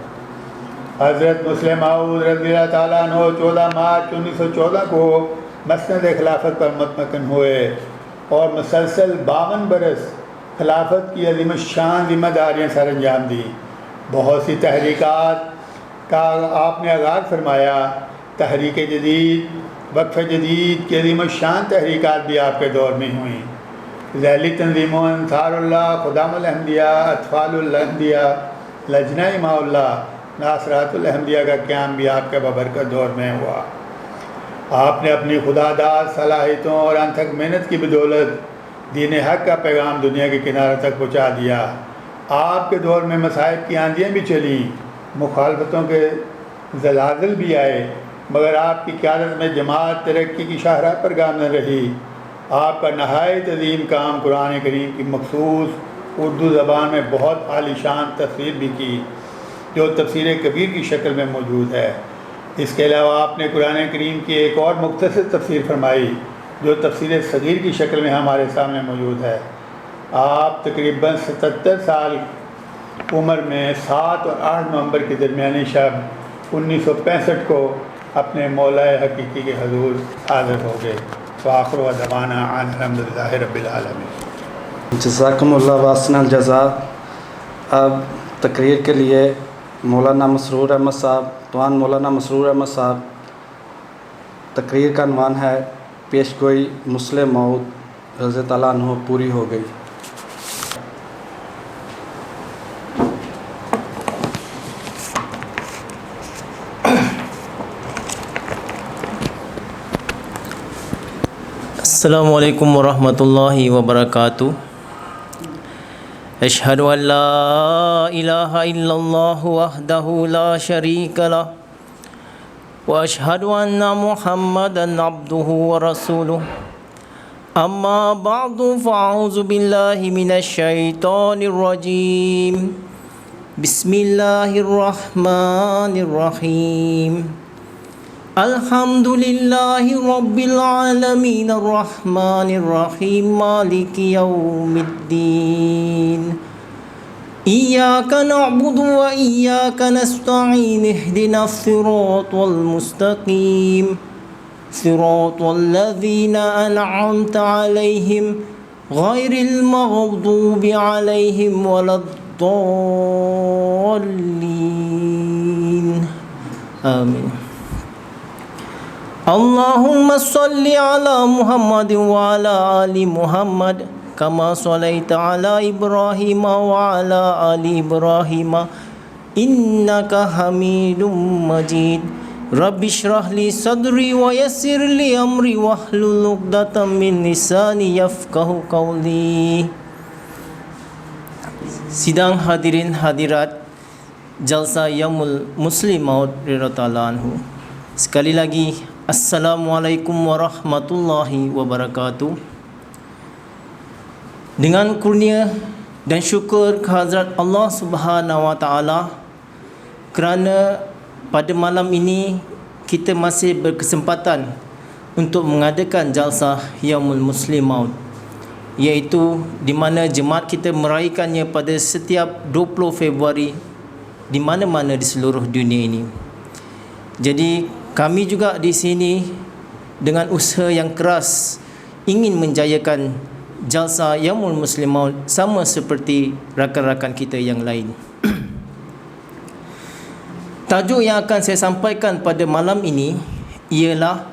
حضرت مسلم موعود رضی اللہ تعالیٰ عنہ 14 مارچ 1914 کو مسند خلافت پر مطمئن ہوئے اور مسلسل 52 برس خلافت کی عظیم الشان ذمہ داریاں سر انجام دی۔ بہت سی تحریکات کا آپ نے آغاز فرمایا، تحریک جدید، وقف جدید کی عظیم الشان تحریکات بھی آپ کے دور میں ہوئیں۔ ذیلی تنظیموں انصار اللہ، خدام الاحمدیہ، اطفال الاحمدیہ، لجنہ اماء اللہ، ناصرات الاحمدیہ کا قیام بھی آپ کے بابرکت دور میں ہوا۔ آپ نے اپنی خدا داد صلاحیتوں اور انتھک محنت کی بدولت دین حق کا پیغام دنیا کے کناروں تک پہنچا دیا۔ آپ کے دور میں مصائب کی آندیاں بھی چلیں، مخالفتوں کے زلازل بھی آئے، مگر آپ کی قیادت میں جماعت ترقی کی شاہراہ پر گامزن رہی۔ آپ کا نہایت عظیم کام قرآن کریم کی مخصوص اردو زبان میں بہت عالی شان تفسیر بھی کی جو تفسیر کبیر کی شکل میں موجود ہے۔ اس کے علاوہ آپ نے قرآن کریم کی ایک اور مختصر تفسیر فرمائی جو تفسیر صغیر کی شکل میں ہمارے سامنے موجود ہے۔ آپ تقریباً 77 سال عمر میں 7 اور 8 نومبر کے درمیانی شب 1965 کو اپنے مولا حقیقی کے حضور حاضر ہو گئے. وآخر دعوانا ان الحمدللہ رب العالمین. جزاکم اللہ واسن الجزا. اب تقریر کے لیے مولانا مسرور احمد صاحب، توان مولانا مسرور احمد صاحب. تقریر کا عنوان ہے پیش گوئی مسلم موعود رضی اللہ عنہ پوری ہو گئی. السلام علیکم ورحمۃ اللہ وبرکاتہ. اشہد ان لا الہ الا اللہ وحدہ لا شریک لہ واشہد ان محمدا عبدہ ورسولہ. اما بعد فاعوذ باللہ من الشیطان الرجیم. بسم اللہ الرحمن الرحیم. الحمد للہ رب العالمین الرحمن الرحیم مالک یوم الدین. ایاک نعبد و ایاک نستعین اہدنا الصراط المستقیم صراط الذین انعمت علیہم غیر المغضوب علیہم ولا الضالین. آمین. اللہم صلی علی محمد وعلی آل محمد کما صلیت علی ابراہیم وعلی آل ابراہیم انک حمید مجید. رب اشرح لی صدری ویسر لی امری واحلل عقدۃ من لسانی یفقہوا قولی. Sidang hadirin hadirat Jalsa Yaumul Muslim Maud radhiyallahu anhu. Sekali lagi Assalamualaikum warahmatullahi wabarakatuh. Dengan kurnia dan syukur kehadrat Allah Subhanahu wa taala kerana pada malam ini kita masih berkesempatan untuk mengadakan Jalsa Yaumul Muslim Maud, iaitu di mana jemaat kita meraihkannya pada setiap 20 Februari di mana-mana di seluruh dunia ini. Jadi kami juga di sini dengan usaha yang keras ingin menjayakan Jalsa Yaumul Muslim Maud sama seperti rakan-rakan kita yang lain. Tajuk yang akan saya sampaikan pada malam ini ialah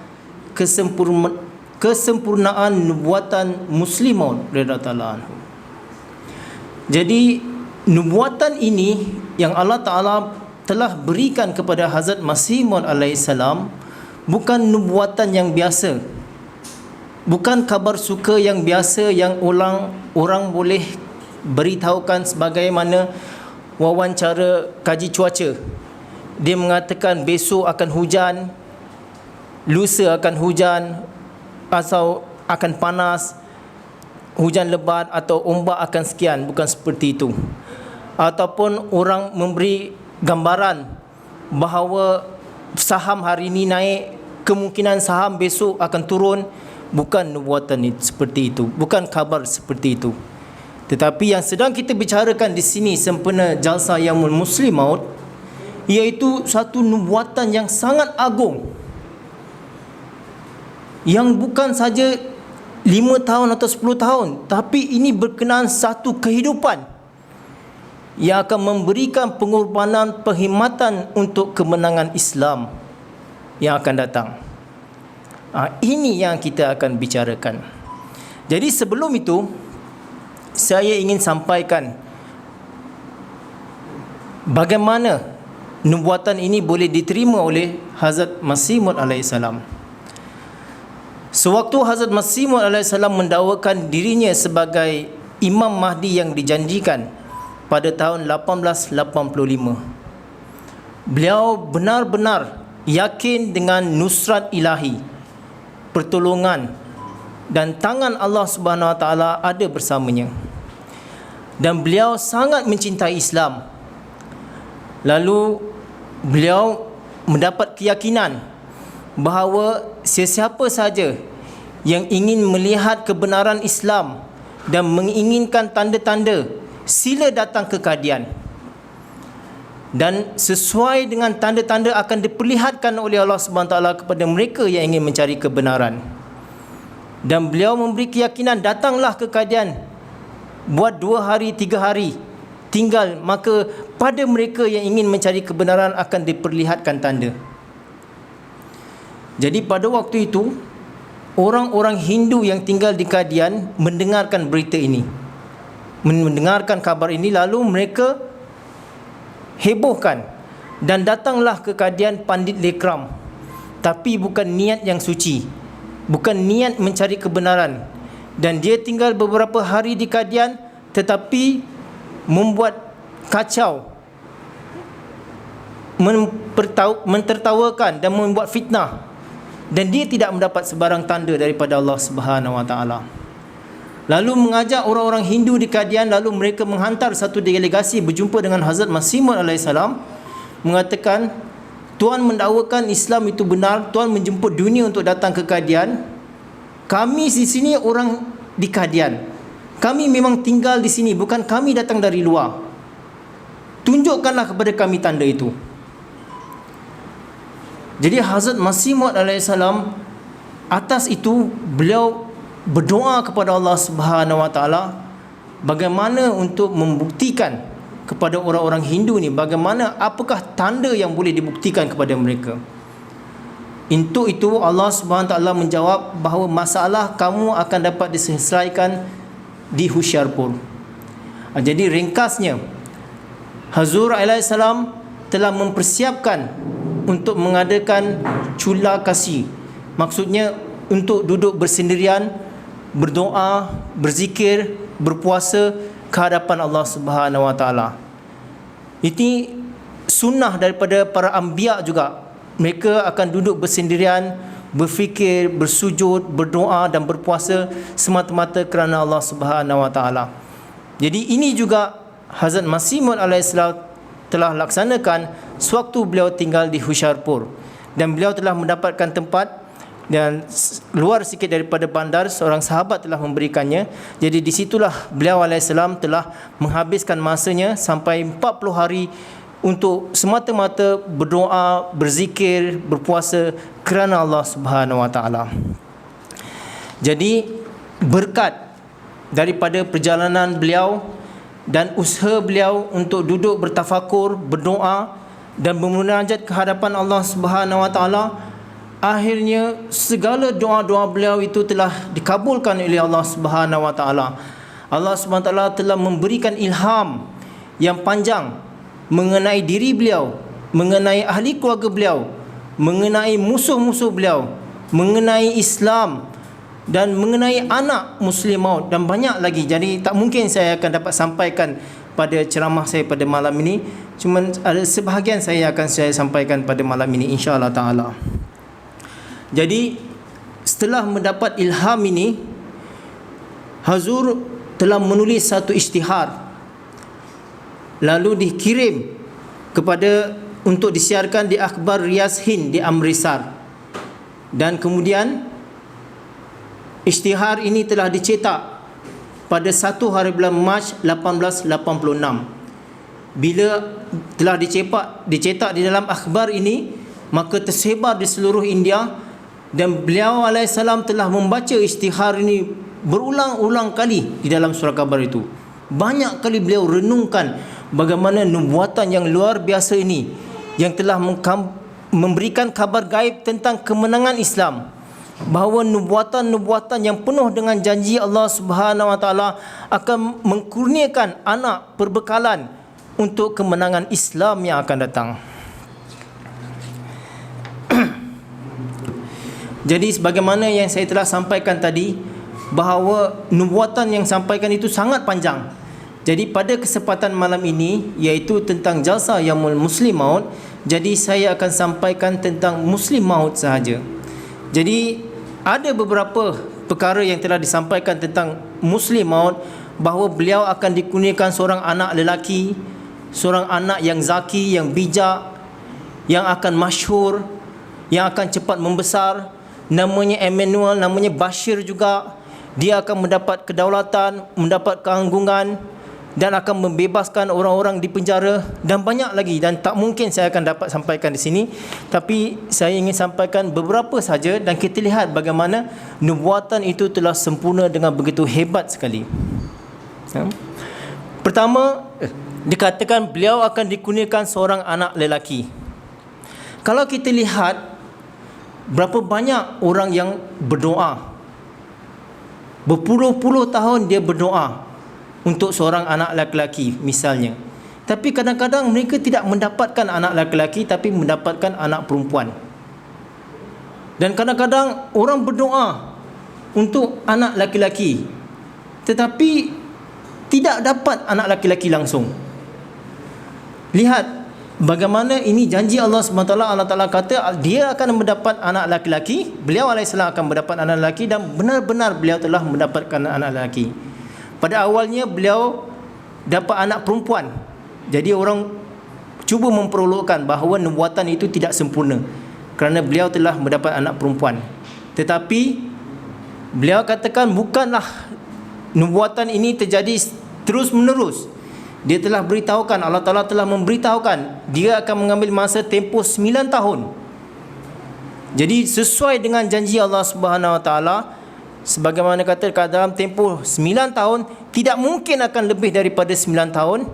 kesempurnaan nubuatan Muslim Maud radhiyallahu anhu. Jadi nubuatan ini yang Allah Ta'ala telah berikan kepada Hazrat Masih Maud alaihissalam bukan nubuatan yang biasa, bukan kabar suka yang biasa yang orang boleh beritahukan sebagaimana wawancara kaji cuaca. Dia mengatakan besok akan hujan, lusa akan hujan, atau akan panas, hujan lebat atau ombak akan sekian. Bukan seperti itu. Ataupun orang memberi gambaran bahawa saham hari ini naik, kemungkinan saham besok akan turun. Bukan nubuatan seperti itu, bukan kabar seperti itu. Tetapi yang sedang kita bicarakan di sini sempena Jalsa Yaumul Muslim Maud, iaitu satu nubuatan yang sangat agung, yang bukan saja 5 tahun atau 10 tahun, tapi ini berkenaan satu kehidupan yang akan memberikan pengorbanan, perkhidmatan untuk kemenangan Islam yang akan datang. Ini yang kita akan bicarakan. Jadi sebelum itu, saya ingin sampaikan bagaimana nubuatan ini boleh diterima oleh Hazrat Masih Maud alaihissalam. Sewaktu Hazrat Masih Maud alaihissalam mendakwakan dirinya sebagai Imam Mahdi yang dijanjikan pada tahun 1885, beliau benar-benar yakin dengan nusrat ilahi, pertolongan dan tangan Allah Subhanahu wa taala ada bersamanya. Dan beliau sangat mencintai Islam. Lalu beliau mendapat keyakinan bahawa sesiapa saja yang ingin melihat kebenaran Islam dan menginginkan tanda-tanda, sila datang ke Kadian. dan sesuai dengan tanda-tanda akan diperlihatkan oleh Allah Subhanahu Taala kepada mereka yang ingin mencari kebenaran. Dan beliau memberi keyakinan, datanglah ke Qadian, buat 2 hari 3 hari tinggal, maka pada mereka yang ingin mencari kebenaran akan diperlihatkan tanda. Jadi pada waktu itu orang-orang Hindu yang tinggal di Qadian mendengarkan berita ini, mendengarkan kabar ini, lalu mereka hebohkan dan datanglah ke Qadian Pandit Lekram, tapi bukan niat yang suci, bukan niat mencari kebenaran, dan dia tinggal beberapa hari di Qadian tetapi membuat kacau, mentertawakan dan membuat fitnah, dan dia tidak mendapat sebarang tanda daripada Allah Subhanahu Wa Taala. Lalu mengajak orang-orang Hindu di Qadian, lalu mereka menghantar satu delegasi berjumpa dengan Hazrat Masih Maud alaihissalam, mengatakan, Tuan mendakwakan Islam itu benar, Tuan menjemput dunia untuk datang ke Qadian. Kami di sini orang di Qadian, kami memang tinggal di sini, bukan kami datang dari luar. Tunjukkanlah kepada kami tanda itu. Jadi Hazrat Masih Maud alaihissalam, atas itu beliau berdoa kepada Allah Subhanahu Wa Taala bagaimana untuk membuktikan kepada orang-orang Hindu ni, bagaimana, apakah tanda yang boleh dibuktikan kepada mereka. Untuk itu Allah Subhanahu Wa Taala menjawab bahawa masalah kamu akan dapat diselesaikan di Hoshiarpur. Jadi ringkasnya, Hazur alaihissalam telah mempersiapkan untuk mengadakan cula kasih, maksudnya untuk duduk bersendirian, berdoa, berzikir, berpuasa ke hadapan Allah Subhanahu Wa Taala. Ini sunnah daripada para anbiya juga. Mereka akan duduk bersendirian, berfikir, bersujud, berdoa dan berpuasa semata-mata kerana Allah Subhanahu Wa Taala. Jadi ini juga Hazrat Masih Maud alaihissalam telah laksanakan sewaktu beliau tinggal di Hoshiarpur, dan beliau telah mendapatkan tempat dan luar sikit daripada bandar, seorang sahabat telah memberikannya. Jadi di situlah beliau alaihissalam telah menghabiskan masanya sampai 40 hari untuk semata-mata berdoa, berzikir, berpuasa kerana Allah Subhanahu Wa Taala. Jadi berkat daripada perjalanan beliau dan usaha beliau untuk duduk bertafakur, berdoa dan bermunajat ke hadapan Allah Subhanahu Wa Taala, akhirnya segala doa-doa beliau itu telah dikabulkan oleh Allah Subhanahu Wa Taala. Allah Subhanahu Wa Taala telah memberikan ilham yang panjang mengenai diri beliau, mengenai ahli keluarga beliau, mengenai musuh-musuh beliau, mengenai Islam dan mengenai anak Muslim Maud dan banyak lagi. Jadi tak mungkin saya akan dapat sampaikan pada ceramah saya pada malam ini, cuma ada sebahagian saya akan saya sampaikan pada malam ini insya-Allah taala. Jadi setelah mendapat ilham ini, Hazur telah menulis satu isytihar, lalu dikirim kepada untuk disiarkan di Akhbar Riyaz Hind di Amritsar, dan kemudian isytihar ini telah dicetak pada 1 hari bulan Mac 1886. Bila telah dicetak di dalam akhbar ini, maka tersebar di seluruh India, dan beliau alaihissalam telah membaca isytihar ini berulang-ulang kali di dalam surat khabar itu. Banyak kali beliau renungkan bagaimana nubuatan yang luar biasa ini yang telah memberikan kabar gaib tentang kemenangan Islam, bahawa nubuatan-nubuatan yang penuh dengan janji Allah Subhanahu Wa Taala akan mengkurniakan anak perbekalan untuk kemenangan Islam yang akan datang. Jadi sebagaimana yang saya telah sampaikan tadi, bahawa nubuatan yang sampaikan itu sangat panjang. Jadi pada kesempatan malam ini, iaitu tentang jalsa Yaumul Muslim Maud, jadi saya akan sampaikan tentang Muslim Maud sahaja. Jadi ada beberapa perkara yang telah disampaikan tentang Muslim Maud, bahawa beliau akan dikurniakan seorang anak lelaki, seorang anak yang zaki, yang bijak, yang akan masyhur, yang akan cepat membesar. Namanya Emmanuel, namanya Bashir juga. Dia akan mendapat kedaulatan, mendapat keanggungan, dan akan membebaskan orang-orang di penjara dan banyak lagi, dan tak mungkin saya akan dapat sampaikan di sini, tapi saya ingin sampaikan beberapa saja dan kita lihat bagaimana nubuatan itu telah sempurna dengan begitu hebat sekali. Pertama, dikatakan beliau akan dikurniakan seorang anak lelaki. Kalau kita lihat berapa banyak orang yang berdoa, berpuluh-puluh tahun dia berdoa untuk seorang anak lelaki misalnya, tapi kadang-kadang mereka tidak mendapatkan anak lelaki tapi mendapatkan anak perempuan. Dan kadang-kadang orang berdoa untuk anak lelaki tetapi tidak dapat anak lelaki langsung. Lihat bagaimana ini janji Allah SWT. Allah Ta'ala kata dia akan mendapat anak lelaki, beliau alaihissalam akan mendapat anak lelaki, dan benar-benar beliau telah mendapatkan anak lelaki. Pada awalnya beliau dapat anak perempuan. Jadi orang cuba memperolokkan bahawa nubuatan itu tidak sempurna kerana beliau telah mendapat anak perempuan. Tetapi beliau katakan bukanlah nubuatan ini terjadi terus menerus. Dia telah beritahukan, Allah Ta'ala telah memberitahukan dia akan mengambil masa tempoh 9 tahun. Jadi sesuai dengan janji Allah Subhanahu Wa Ta'ala, sebagaimana kata dalam tempoh 9 tahun, tidak mungkin akan lebih daripada 9 tahun.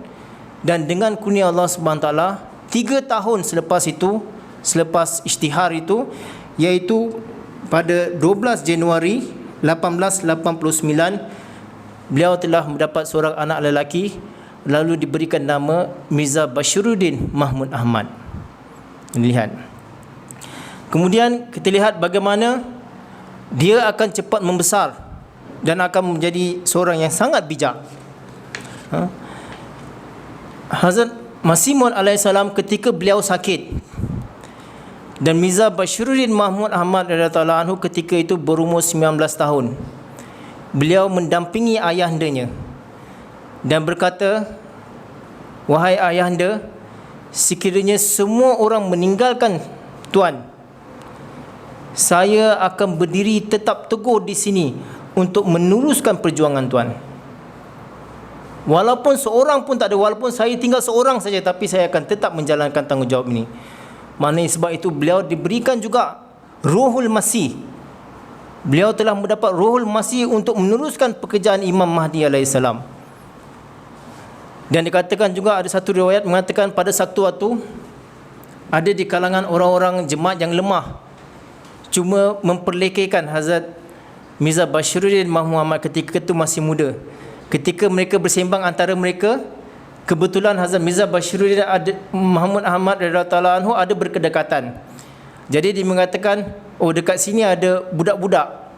Dan dengan kurnia Allah Subhanahu Wa Ta'ala, 3 tahun selepas itu, selepas isytihar itu, iaitu pada 12 Januari 1889, beliau telah mendapat seorang anak lelaki, lalu diberikan nama Mirza Bashiruddin Mahmud Ahmad. Lihat. Kemudian kita lihat bagaimana dia akan cepat membesar dan akan menjadi seorang yang sangat bijak. Hazrat Masih Maud alaihissalam ketika beliau sakit, dan Mirza Bashiruddin Mahmud Ahmad radhiyallahu anhu ketika itu berumur 19 tahun. Beliau mendampingi ayahandanya dan berkata, "Wahai ayahanda, sekiranya semua orang meninggalkan Tuan, saya akan berdiri tetap teguh di sini untuk meneruskan perjuangan Tuan. Walaupun seorang pun tak ada, walaupun saya tinggal seorang saja, tapi saya akan tetap menjalankan tanggungjawab ini." Maknanya sebab itu beliau diberikan juga Ruhul Masih. Beliau telah mendapat Ruhul Masih untuk meneruskan pekerjaan Imam Mahdi alaihissalam. Dan dikatakan juga ada satu riwayat mengatakan pada satu waktu ada di kalangan orang-orang jemaat yang lemah cuma memperlekehkan Hazrat Mirza Bashiruddin Mahmud Ahmad ketika itu masih muda. Ketika mereka bersembang antara mereka, kebetulan Hazrat Mirza Bashiruddin Mahmud Ahmad radhiyallahu anhu ada berkedekatan. Jadi dia mengatakan, oh dekat sini ada budak-budak,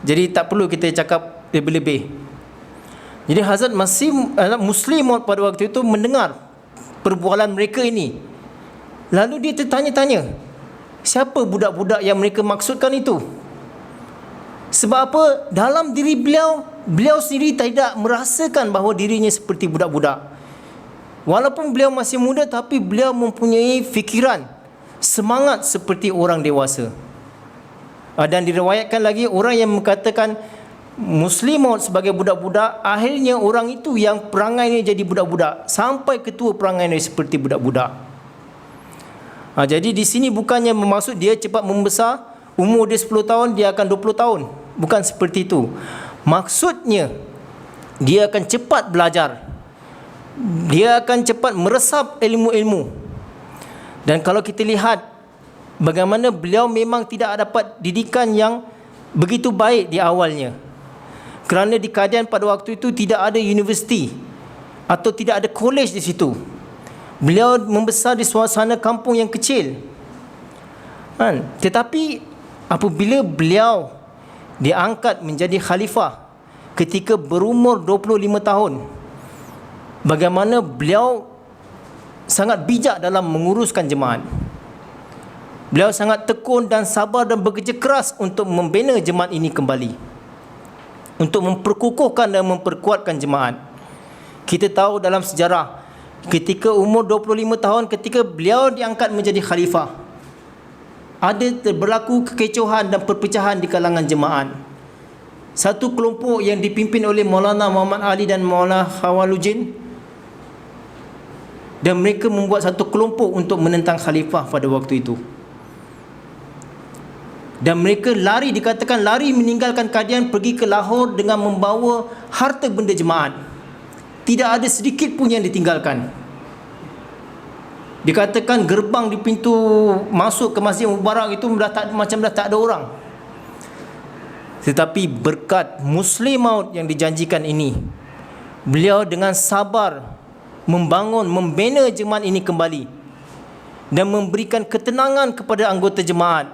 jadi tak perlu kita cakap lebih-lebih. Jadi Hazrat Muslim Maud pada waktu itu mendengar perbualan mereka ini. Lalu dia tertanya-tanya, siapa budak-budak yang mereka maksudkan itu? Sebab apa? Dalam diri beliau sendiri tidak merasakan bahawa dirinya seperti budak-budak. Walaupun beliau masih muda, tapi beliau mempunyai fikiran, semangat seperti orang dewasa. Dan diriwayatkan lagi orang yang mengatakan Muslim Maud sebagai budak-budak, akhirnya orang itu yang perangainya jadi budak-budak, sampai ketua perangainya seperti budak-budak. Jadi di sini bukannya bermaksud dia cepat membesar, umur dia 10 tahun dia akan 20 tahun, bukan seperti itu. Maksudnya dia akan cepat belajar, dia akan cepat meresap ilmu-ilmu. Dan kalau kita lihat bagaimana beliau memang tidak dapat didikan yang begitu baik di awalnya, kerana di Kadian pada waktu itu tidak ada universiti atau tidak ada kolej di situ. Beliau membesar di suasana kampung yang kecil. Tetapi apabila beliau diangkat menjadi khalifah ketika berumur 25 tahun, bagaimana beliau sangat bijak dalam menguruskan jemaat. Beliau sangat tekun dan sabar dan bekerja keras untuk membina jemaat ini kembali, untuk memperkukuhkan dan memperkuatkan jemaat. Kita tahu dalam sejarah, ketika umur 25 tahun ketika beliau diangkat menjadi khalifah, ada berlaku kekecohan dan perpecahan di kalangan jemaat. satu kelompok yang dipimpin oleh Maulana Muhammad Ali dan Maulana Khawaluddin, dan mereka membuat satu kelompok untuk menentang khalifah pada waktu itu. Dan mereka lari, dikatakan lari meninggalkan Qadian, pergi ke Lahore dengan membawa harta benda jemaat. Tidak ada sedikit pun yang ditinggalkan. Dikatakan gerbang di pintu masuk ke Masjid Mubarak itu macam dah tak ada orang. Tetapi berkat Muslim Maud yang dijanjikan ini, beliau dengan sabar membangun, membina jemaat ini kembali dan memberikan ketenangan kepada anggota jemaat.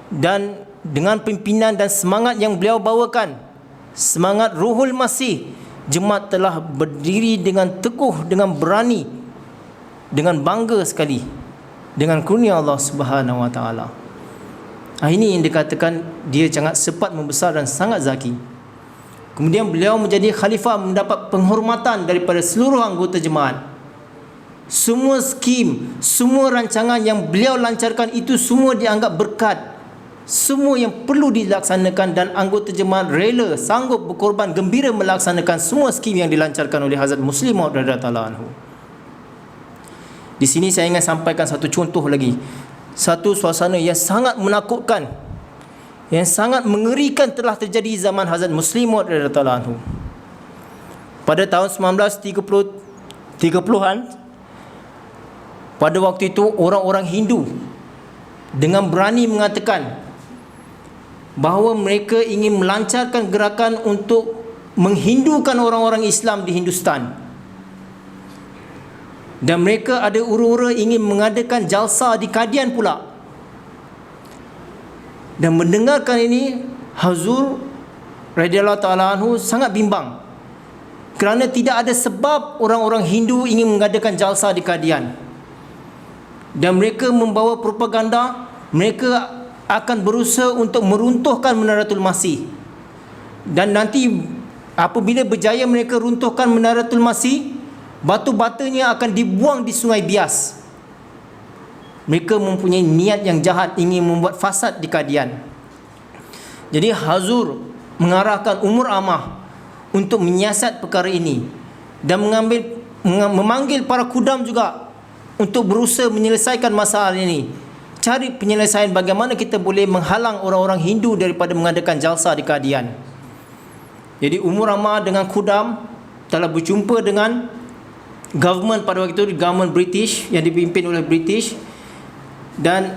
Dan dengan pimpinan dan semangat yang beliau bawakan, semangat Ruhul Masih, jemaat telah berdiri dengan teguh, dengan berani, dengan bangga sekali dengan kurnia Allah Subhanahu Wa Taala. Ini yang dikatakan dia sangat cepat membesar dan sangat zaki. Kemudian beliau menjadi khalifah, mendapat penghormatan daripada seluruh anggota jemaat. Semua skim, semua rancangan yang beliau lancarkan itu semua dianggap berkat. Semua yang perlu dilaksanakan, dan anggota jemaat rela, sanggup berkorban, gembira melaksanakan semua skim yang dilancarkan oleh Hazrat Muslim Maud radhiyallahu anhu. Di sini saya ingin sampaikan satu contoh lagi. Satu suasana yang sangat menakutkan, yang sangat mengerikan telah terjadi zaman Hazrat Muslim Maud radhiyallahu anhu. Pada tahun 1930-an, pada waktu itu orang-orang Hindu dengan berani mengatakan bahawa mereka ingin melancarkan gerakan untuk menghindukan orang-orang Islam di Hindustan. Dan mereka ada ura-ura ingin mengadakan jalsa di Qadian pula. Dan mendengarkan ini, Hazur radhiyallahu ta'ala anhu sangat bimbang, kerana tidak ada sebab orang-orang Hindu ingin mengadakan jalsa di Qadian. Dan mereka membawa propaganda, mereka akan berusaha untuk meruntuhkan Menaratul Masih. Dan nanti apabila berjaya mereka runtuhkan Menaratul Masih, batu-batunya akan dibuang di Sungai Bias. Mereka mempunyai niat yang jahat, ingin membuat fasad di Qadian. Jadi Hazur mengarahkan Umur Amah untuk menyiasat perkara ini dan memanggil para kudam juga untuk berusaha menyelesaikan masalah ini. Cari penyelesaian bagaimana kita boleh menghalang orang-orang Hindu daripada mengadakan jalsa di Qadian. Jadi Umur Amah dengan kudam telah berjumpa dengan government pada waktu itu, government British yang dipimpin oleh British, dan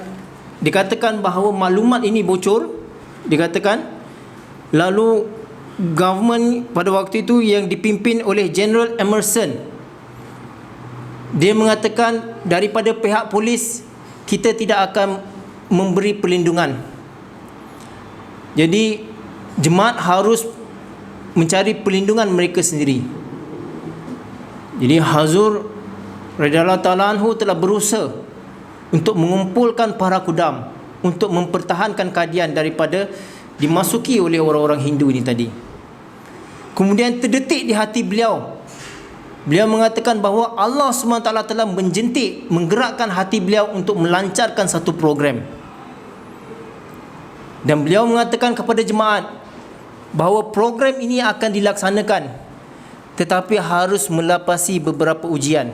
dikatakan bahawa maklumat ini bocor. Dikatakan lalu government pada waktu itu yang dipimpin oleh General Emerson, dia mengatakan daripada pihak polis kita tidak akan memberi perlindungan. Jadi jemaat harus mencari perlindungan mereka sendiri. Jadi Hazur radhiyallahu ta'ala anhu telah berusaha untuk mengumpulkan para kudam untuk mempertahankan Qadian daripada dimasuki oleh orang-orang Hindu ini tadi. Kemudian terdetik di hati beliau, beliau mengatakan bahawa Allah SWT telah menjentik, menggerakkan hati beliau untuk melancarkan satu program. Dan beliau mengatakan kepada jemaat bahawa program ini akan dilaksanakan, tetapi harus melapasi beberapa ujian.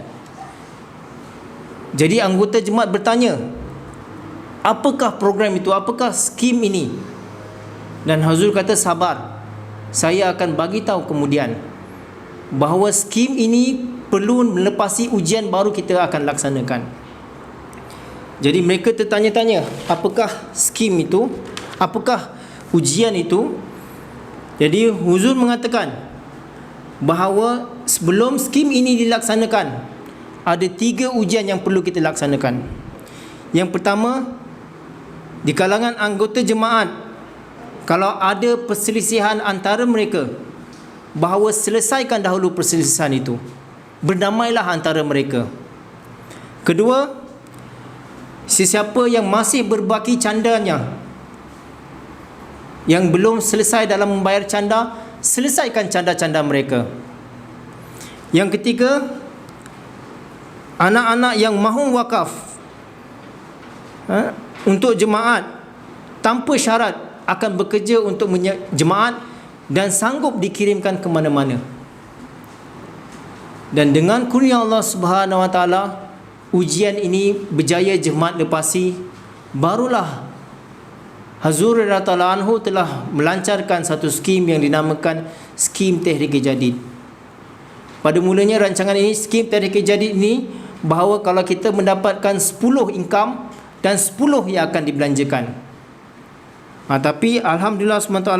Jadi anggota jemaat bertanya, apakah program itu, apakah skim ini? Dan Hazur kata, sabar, saya akan bagi tahu kemudian bahawa skim ini perlu melepasi ujian baru kita akan laksanakan. Jadi mereka tertanya-tanya, apakah skim itu, apakah ujian itu? Jadi Huzur mengatakan bahawa sebelum skim ini dilaksanakan, ada 3 ujian yang perlu kita laksanakan. Yang pertama, di kalangan anggota jemaat, kalau ada perselisihan antara mereka, bahawa selesaikan dahulu perselisihan itu, berdamailah antara mereka. Kedua, sesiapa yang masih berbaki candanya, yang belum selesai dalam membayar canda, selesaikan canda-canda mereka. Yang ketiga, anak-anak yang mahu wakaf untuk jemaat tanpa syarat akan bekerja untuk jemaat, dan sanggup dikirimkan ke mana-mana. Dan dengan kurnia Allah Subhanahu Wa Taala, ujian ini berjaya jemaat lepasi, barulah Hazur radhiyallahu anhu telah melancarkan satu skim yang dinamakan skim Tehrik Jadid. Pada mulanya rancangan ini, skim Tehrik Jadid ini, bahawa kalau kita mendapatkan 10 income dan 10 yang akan dibelanjakan. Tapi Alhamdulillah SWT,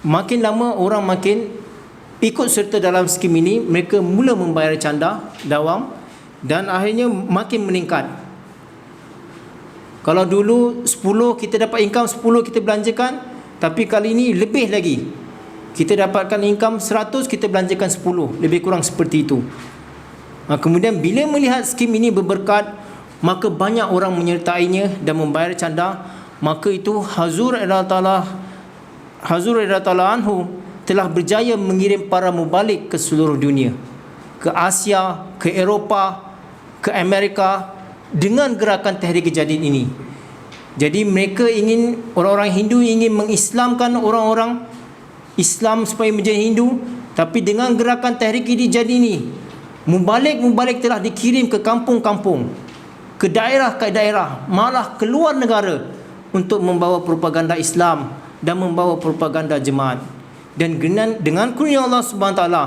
makin lama orang makin ikut serta dalam skim ini. Mereka mula membayar canda dawam dan akhirnya makin meningkat. Kalau dulu 10 kita dapat income, 10 kita belanjakan, tapi kali ini lebih lagi. Kita dapatkan income 100, kita belanjakan 10, lebih kurang seperti itu. Kemudian bila melihat skim ini berberkat, maka banyak orang menyertainya dan membayar canda. Maka itu Hazur radhiyallahu anhu telah berjaya mengirim para mubalik ke seluruh dunia, ke Asia, ke Eropah, ke Amerika, dengan gerakan Tehrik Jadid ini. Jadi mereka ingin, orang-orang Hindu ingin mengislamkan orang-orang Islam supaya menjadi Hindu. Tapi dengan gerakan Tehrik Jadid ini, mubalik telah dikirim ke kampung-kampung, ke daerah, malah ke luar negara, untuk membawa propaganda Islam dan membawa propaganda jemaat. Dan dengan kurnia Allah Subhanahu Wa Taala,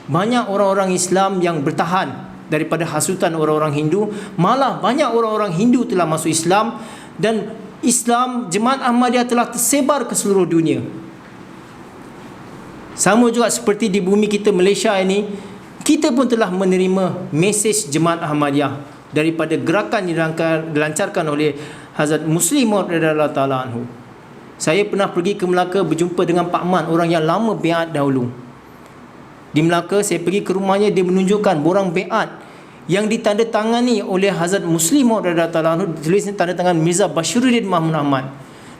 banyak orang-orang Islam yang bertahan daripada hasutan orang-orang Hindu. Malah banyak orang-orang Hindu telah masuk Islam, dan Islam Jemaat Ahmadiyah telah tersebar ke seluruh dunia. Sama juga seperti di bumi kita Malaysia ini, kita pun telah menerima mesej Jemaat Ahmadiyah daripada gerakan yang dilancarkan oleh Hazrat Musli Maud radhiyallahu taala anhu. Saya pernah pergi ke Melaka berjumpa dengan Pak Man, orang yang lama biat dahulu. Di Melaka, saya pergi ke rumahnya, dia menunjukkan borang beat yang ditandatangani oleh Hazrat Muslim Maud radhiyallahu anhu, tulisnya tanda tangan Mirza Bashiruddin Mahmud Ahmad.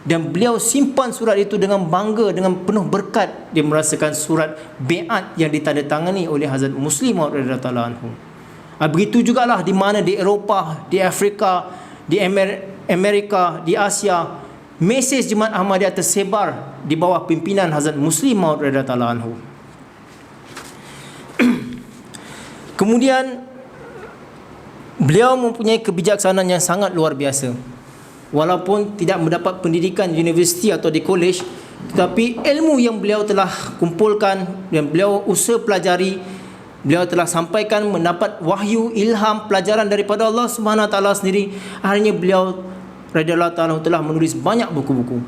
Dan beliau simpan surat itu dengan bangga, dengan penuh berkat. Dia merasakan surat beat yang ditandatangani oleh Hazrat Muslim Maud radhiyallahu anhu. Begitu jugalah di mana, di Eropah, di Afrika, di Amerika, di Asia, mesej Jemaat Ahmadiyah tersebar di bawah pimpinan Hazrat Muslim Maud radhiyallahu anhu. Kemudian beliau mempunyai kebijaksanaan yang sangat luar biasa. Walaupun tidak mendapat pendidikan di universiti atau di kolej, tetapi ilmu yang beliau telah kumpulkan dan beliau usaha pelajari, beliau telah sampaikan, mendapat wahyu, ilham, pelajaran daripada Allah Subhanahu Wa Taala sendiri. Akhirnya beliau radhiyallahu ta'ala telah menulis banyak buku-buku.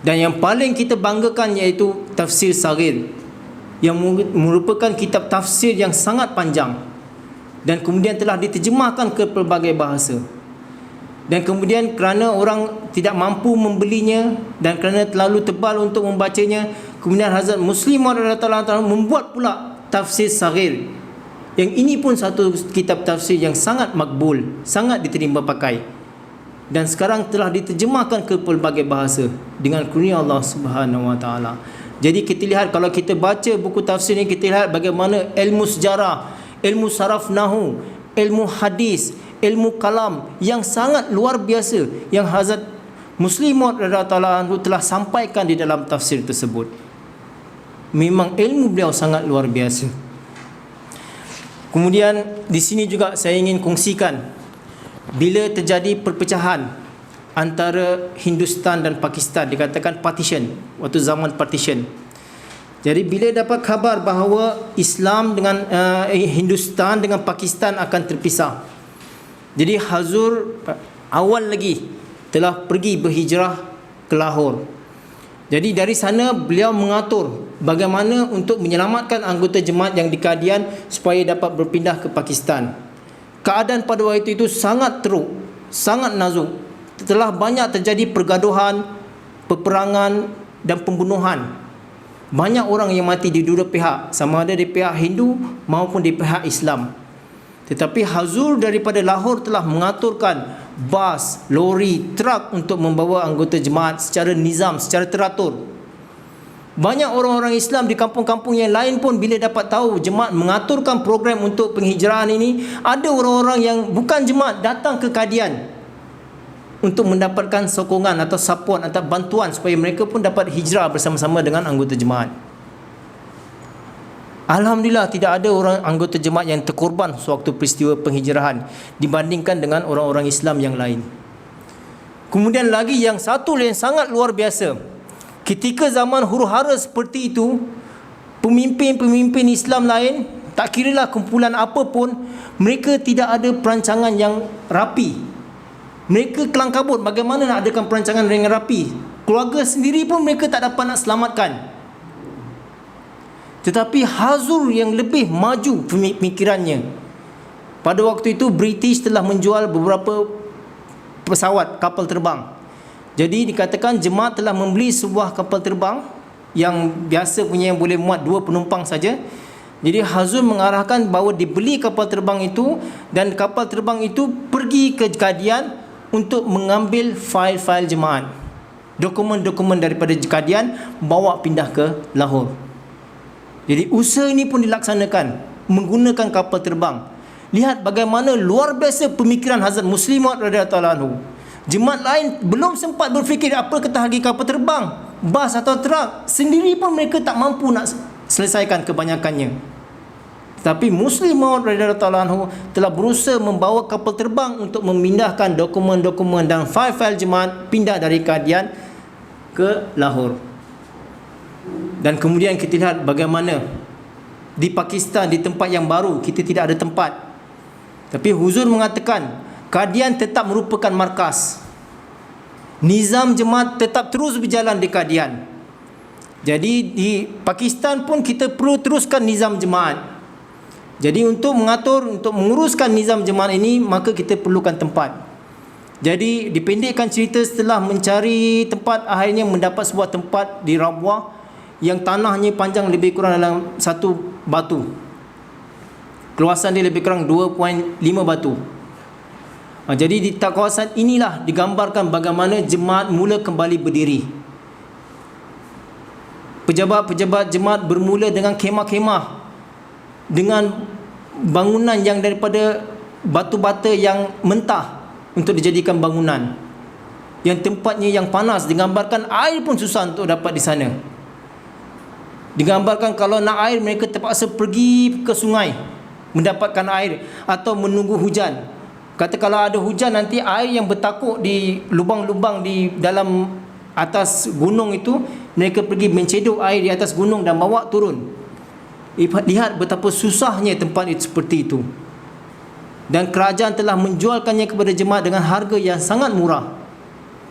Dan yang paling kita banggakan iaitu Tafsir Saghir, yang merupakan kitab tafsir yang sangat panjang dan kemudian telah diterjemahkan ke pelbagai bahasa. Dan kemudian kerana orang tidak mampu membelinya dan kerana terlalu tebal untuk membacanya, kemudian Hazrat Muslim radhiyallahu ta'ala membuat pula Tafsir Saghir. Yang ini pun satu kitab tafsir yang sangat makbul, sangat diterima pakai, dan sekarang telah diterjemahkan ke pelbagai bahasa dengan kurnia Allah Subhanahu Wa Taala. Jadi kita lihat, kalau kita baca buku tafsir ini, kita lihat bagaimana ilmu sejarah, ilmu saraf nahu, ilmu hadis, ilmu kalam yang sangat luar biasa yang Hazrat Muslim Maud radhiyallahu anhu telah sampaikan di dalam tafsir tersebut. Memang ilmu beliau sangat luar biasa. Kemudian di sini juga saya ingin kongsikan, bila terjadi perpecahan antara Hindustan dan Pakistan, dikatakan partition, waktu zaman partition. Jadi bila dapat khabar bahawa Islam dengan Hindustan dengan Pakistan akan terpisah, jadi Hazur awal lagi telah pergi berhijrah ke Lahore. Jadi dari sana beliau mengatur bagaimana untuk menyelamatkan anggota jemaat yang di Kadian supaya dapat berpindah ke Pakistan. Keadaan pada waktu itu sangat teruk, sangat nazuk. Telah banyak terjadi pergaduhan, peperangan dan pembunuhan. Banyak orang yang mati di dua pihak, sama ada di pihak Hindu maupun di pihak Islam. Tetapi Hazur daripada Lahore telah mengaturkan bas, lori, truk untuk membawa anggota jemaat secara nizam, secara teratur. Banyak orang-orang Islam di kampung-kampung yang lain pun bila dapat tahu jemaat mengaturkan program untuk penghijrahan ini, ada orang-orang yang bukan jemaat datang ke Kadian untuk mendapatkan sokongan atau support atau bantuan supaya mereka pun dapat hijrah bersama-sama dengan anggota jemaat. Alhamdulillah tidak ada orang anggota jemaat yang terkorban sewaktu peristiwa penghijrahan dibandingkan dengan orang-orang Islam yang lain. Kemudian lagi yang satu yang sangat luar biasa, ketika zaman huru-hara seperti itu, pemimpin-pemimpin Islam lain, tak kiralah kumpulan apa pun, mereka tidak ada perancangan yang rapi. Mereka kelang kabut bagaimana nak adakan perancangan yang rapi. Keluarga sendiri pun mereka tak dapat nak selamatkan. Tetapi Hazur yang lebih maju pemikirannya. Pada waktu itu British telah menjual beberapa pesawat, kapal terbang. Jadi dikatakan jemaat telah membeli sebuah kapal terbang yang biasa punya, yang boleh muat 2 penumpang saja. Jadi Hazur mengarahkan bahawa dibeli kapal terbang itu, dan kapal terbang itu pergi ke Kadian untuk mengambil fail-fail jemaat, dokumen-dokumen daripada Kadian, bawa pindah ke Lahore. Jadi usaha ini pun dilaksanakan menggunakan kapal terbang. Lihat bagaimana luar biasa pemikiran Hazrat Muslim Maud radhiyallahu anhu. Jemaat lain belum sempat berfikir apa kata harga kapal terbang, bas atau truk, sendiri pun mereka tak mampu nak selesaikan kebanyakannya. Tapi Muslim Maud radhiyallahu anhu telah berusaha membawa kapal terbang untuk memindahkan dokumen-dokumen dan fail-fail jemaat pindah dari Kadian ke Lahore. Dan kemudian kita lihat bagaimana di Pakistan, di tempat yang baru, kita tidak ada tempat. Tapi Huzur mengatakan Kadian tetap merupakan markas. Nizam jemaat tetap terus berjalan di Kadian. Jadi di Pakistan pun kita perlu teruskan nizam jemaat. Jadi untuk mengatur, untuk menguruskan nizam jemaat ini, maka kita perlukan tempat. Jadi dipendekkan cerita, setelah mencari tempat, akhirnya mendapat sebuah tempat di Rabwah yang tanahnya panjang lebih kurang dalam 1 batu. Keluasan dia lebih kurang 2.5 batu. Jadi di kawasan inilah digambarkan bagaimana jemaat mula kembali berdiri. Pejabat-pejabat jemaat bermula dengan kemah-kemah, dengan bangunan yang daripada batu bata yang mentah untuk dijadikan bangunan. Yang tempatnya yang panas, digambarkan air pun susah untuk dapat di sana. Digambarkan kalau nak air, mereka terpaksa pergi ke sungai mendapatkan air atau menunggu hujan. Kata kalau ada hujan, nanti air yang bertakuk di lubang-lubang di dalam atas gunung itu, mereka pergi mencedok air di atas gunung dan bawa turun. Lihat betapa susahnya tempat itu seperti itu. Dan kerajaan telah menjualkannya kepada jemaat dengan harga yang sangat murah.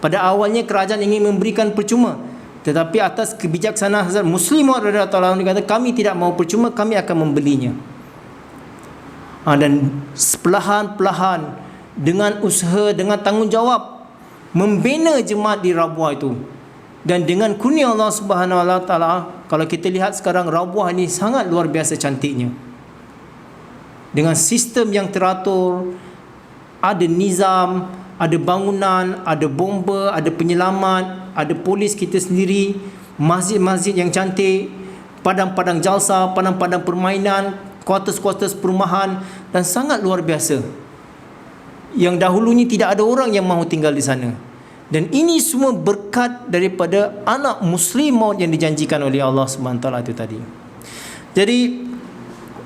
Pada awalnya kerajaan ingin memberikan percuma, tetapi atas kebijaksanaan Hazrat Muslim Maud radhiyallahu anhu kata, kami tidak mahu percuma, kami akan membelinya. Dan perlahan-perlahan dengan usaha, dengan tanggungjawab membina jemaat di Rabwah itu. Dan dengan kurnia Allah Subhanahu wa taala, kalau kita lihat sekarang Rabwah ini sangat luar biasa cantiknya. Dengan sistem yang teratur, ada nizam, ada bangunan, ada bomba, ada penyelamat, ada polis kita sendiri, masjid-masjid yang cantik, padang-padang jalsa, padang-padang permainan, kuartus-kuartus perumahan, dan sangat luar biasa. Yang dahulunya tidak ada orang yang mahu tinggal di sana. Dan ini semua berkat daripada anak Muslim Maud yang dijanjikan oleh Allah SWT itu tadi. Jadi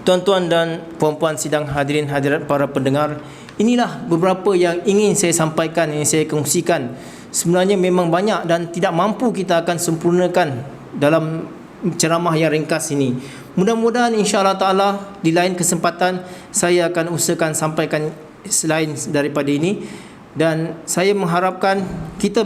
tuan-tuan dan puan-puan sidang hadirin hadirat para pendengar, inilah beberapa yang ingin saya sampaikan, yang saya kongsikan. Sebenarnya memang banyak dan tidak mampu kita akan sempurnakan dalam ceramah yang ringkas ini. Mudah-mudahan insya-Allah taala di lain kesempatan saya akan usahakan sampaikan selain daripada ini. Dan saya mengharapkan kita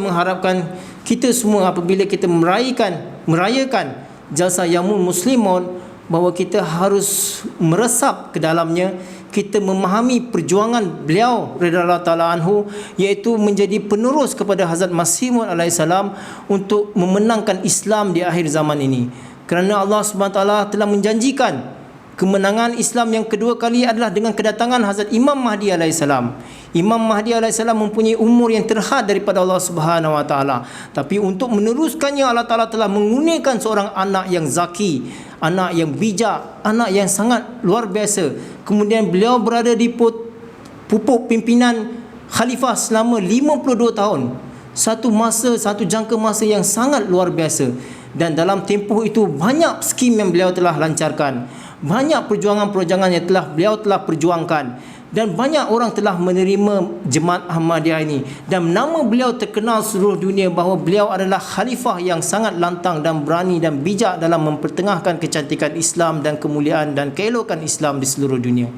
semua apabila kita merayakan Jalsa Yaumul Muslim Maud, bahawa kita harus meresap ke dalamnya, kita memahami perjuangan beliau radhiyallahu taala anhu, iaitu menjadi penerus kepada Hazrat Masih Maud alaihi salam untuk memenangkan Islam di akhir zaman ini. Kerana Allah Subhanahu taala telah menjanjikan kemenangan Islam yang kedua kali adalah dengan kedatangan Hazrat Imam Mahdi alaihi salam. Imam Mahdi alaihi salam mempunyai umur yang terhad daripada Allah Subhanahu wa taala. Tapi untuk meneruskannya, Allah Taala telah mengurniakan seorang anak yang zaki, anak yang bijak, anak yang sangat luar biasa. Kemudian beliau berada di pupuk pimpinan khalifah selama 52 tahun. Satu jangka masa yang sangat luar biasa. Dan dalam tempoh itu banyak skim yang beliau telah lancarkan, banyak perjuangan-perjuangan yang beliau telah perjuangkan, dan banyak orang telah menerima Jemaat Ahmadiyah ini, dan nama beliau terkenal seluruh dunia bahawa beliau adalah khalifah yang sangat lantang dan berani dan bijak dalam mempertengahkan kecantikan Islam dan kemuliaan dan keelokan Islam di seluruh dunia.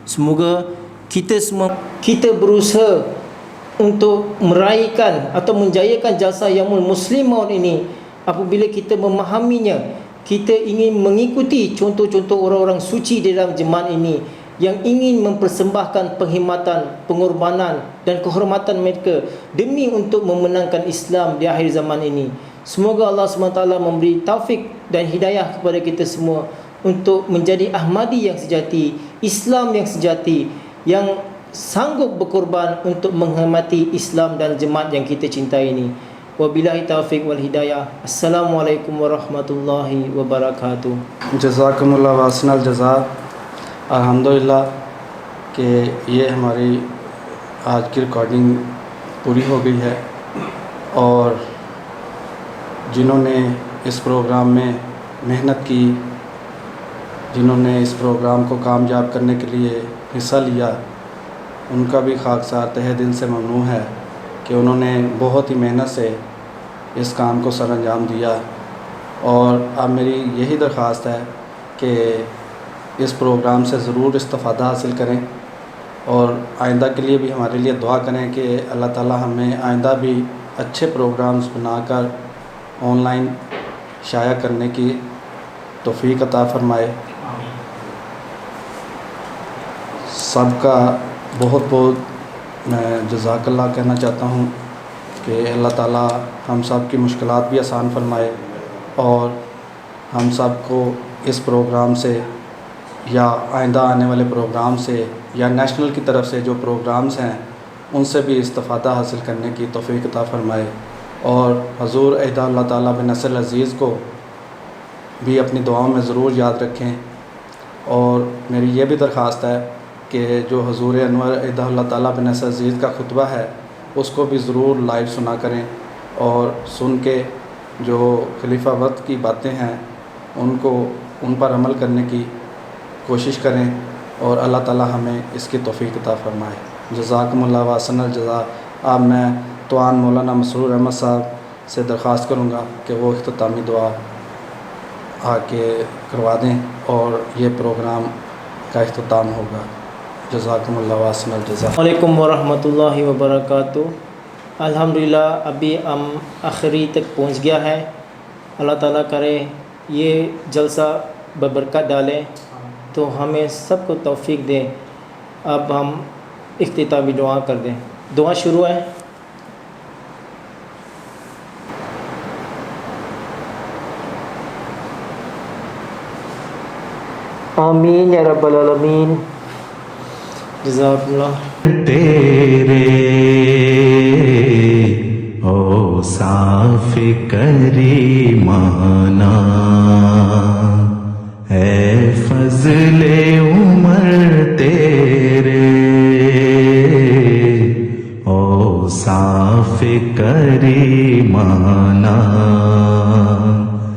Semoga kita berusaha untuk meraihkan atau menjayakan jasa Yaumul Muslimun ini. Apabila kita memahaminya, kita ingin mengikuti contoh-contoh orang-orang suci di dalam jemaat ini yang ingin mempersembahkan penghematan, pengorbanan dan kehormatan mereka demi untuk memenangkan Islam di akhir zaman ini. Semoga Allah SWT memberi taufik dan hidayah kepada kita semua untuk menjadi Ahmadi yang sejati, Islam yang sejati, yang sanggup berkorban untuk menghormati Islam dan jemaat yang kita cintai ini. Wabillahi taufiq wal hidayah. Assalamualaikum warahmatullahi wabarakatuh. जज़ाकुमुल्लाह वासनल जज़ा। अल्हम्दुलिल्लाह कि ये हमारी आज की रिकॉर्डिंग पूरी हो गई है, और जिन्होंने इस प्रोग्राम में मेहनत की, जिन्होंने इस प्रोग्राम को कामयाब करने के लिए हिस्सा लिया, उनका भी खाकसार तहे दिल से ममनून है कि उन्होंने बहुत ही मेहनत से इस काम को सर अंजाम दिया। और अब मेरी यही दरख्वास्त है कि इस प्रोग्राम से ज़रूर इस्तिफ़ादा हासिल करें, और आइंदा के लिए भी हमारे लिए दुआ करें कि अल्लाह ताला हमें आइंदा भी अच्छे प्रोग्राम्स बनाकर ऑनलाइन शाया करने की तौफ़ीक अता फ़रमाए। सबका बहुत बहुत मैं जज़ाकल्लाह कहना चाहता हूँ कि अल्लाह ताला हम सब की मुश्किलात भी आसान फरमाए, और हम सब को इस प्रोग्राम से या आइंदा आने वाले प्रोग्राम से या नेशनल की तरफ से जो प्रोग्राम्स हैं उनसे भी इस्तिफ़ादा हासिल करने की तौफ़ीक अता फ़रमाए। और हज़ूर अहदा अल्लाह ताला बिन नसर अज़ीज़ को भी अपनी दुआओं में ज़रूर याद रखें। और मेरी ये भी दरख्वास्त है कि जो हज़ूर अनवर अहदा अल्लाह ताला बिन नसर अज़ीज़ का खुतबा है उसको भी ज़रूर लाइव सुना करें, और सुन के जो खलीफा वक्त की बातें हैं उन पर अमल करने की कोशिश करें, और अल्लाह ताला हमें इसकी तौफ़ीक अता फ़रमाए। जज़ाकुमुल्लाह वासनल जज़ा। अब मैं तवान मौलाना मसरूर अहमद साहब से दरख्वास्त करूँगा कि वो इख्तितामी दुआ आके करवा दें, और ये प्रोग्राम का इख्तिताम होगा। जज़ाकुमुल्लाह वासनल जज़ा। वालेकुम वरहमतुल्लाहि वबरकातुह। अल्हम्दुलिल्लाह अभी हम आखिरी तक पहुंच गया है। अल्लाह ताला करे ये जलसा बबरकत डाले, तो हमें सबको तौफीक दे। अब हम इख्तितामी दुआ कर दें। दुआ शुरू है। आमीन या रब्बल आलमीन। जज़ाकल्लाह। तेरे ओ साफ करीमाना है फज़ले उमर तेरे, ओ साफ करीमाना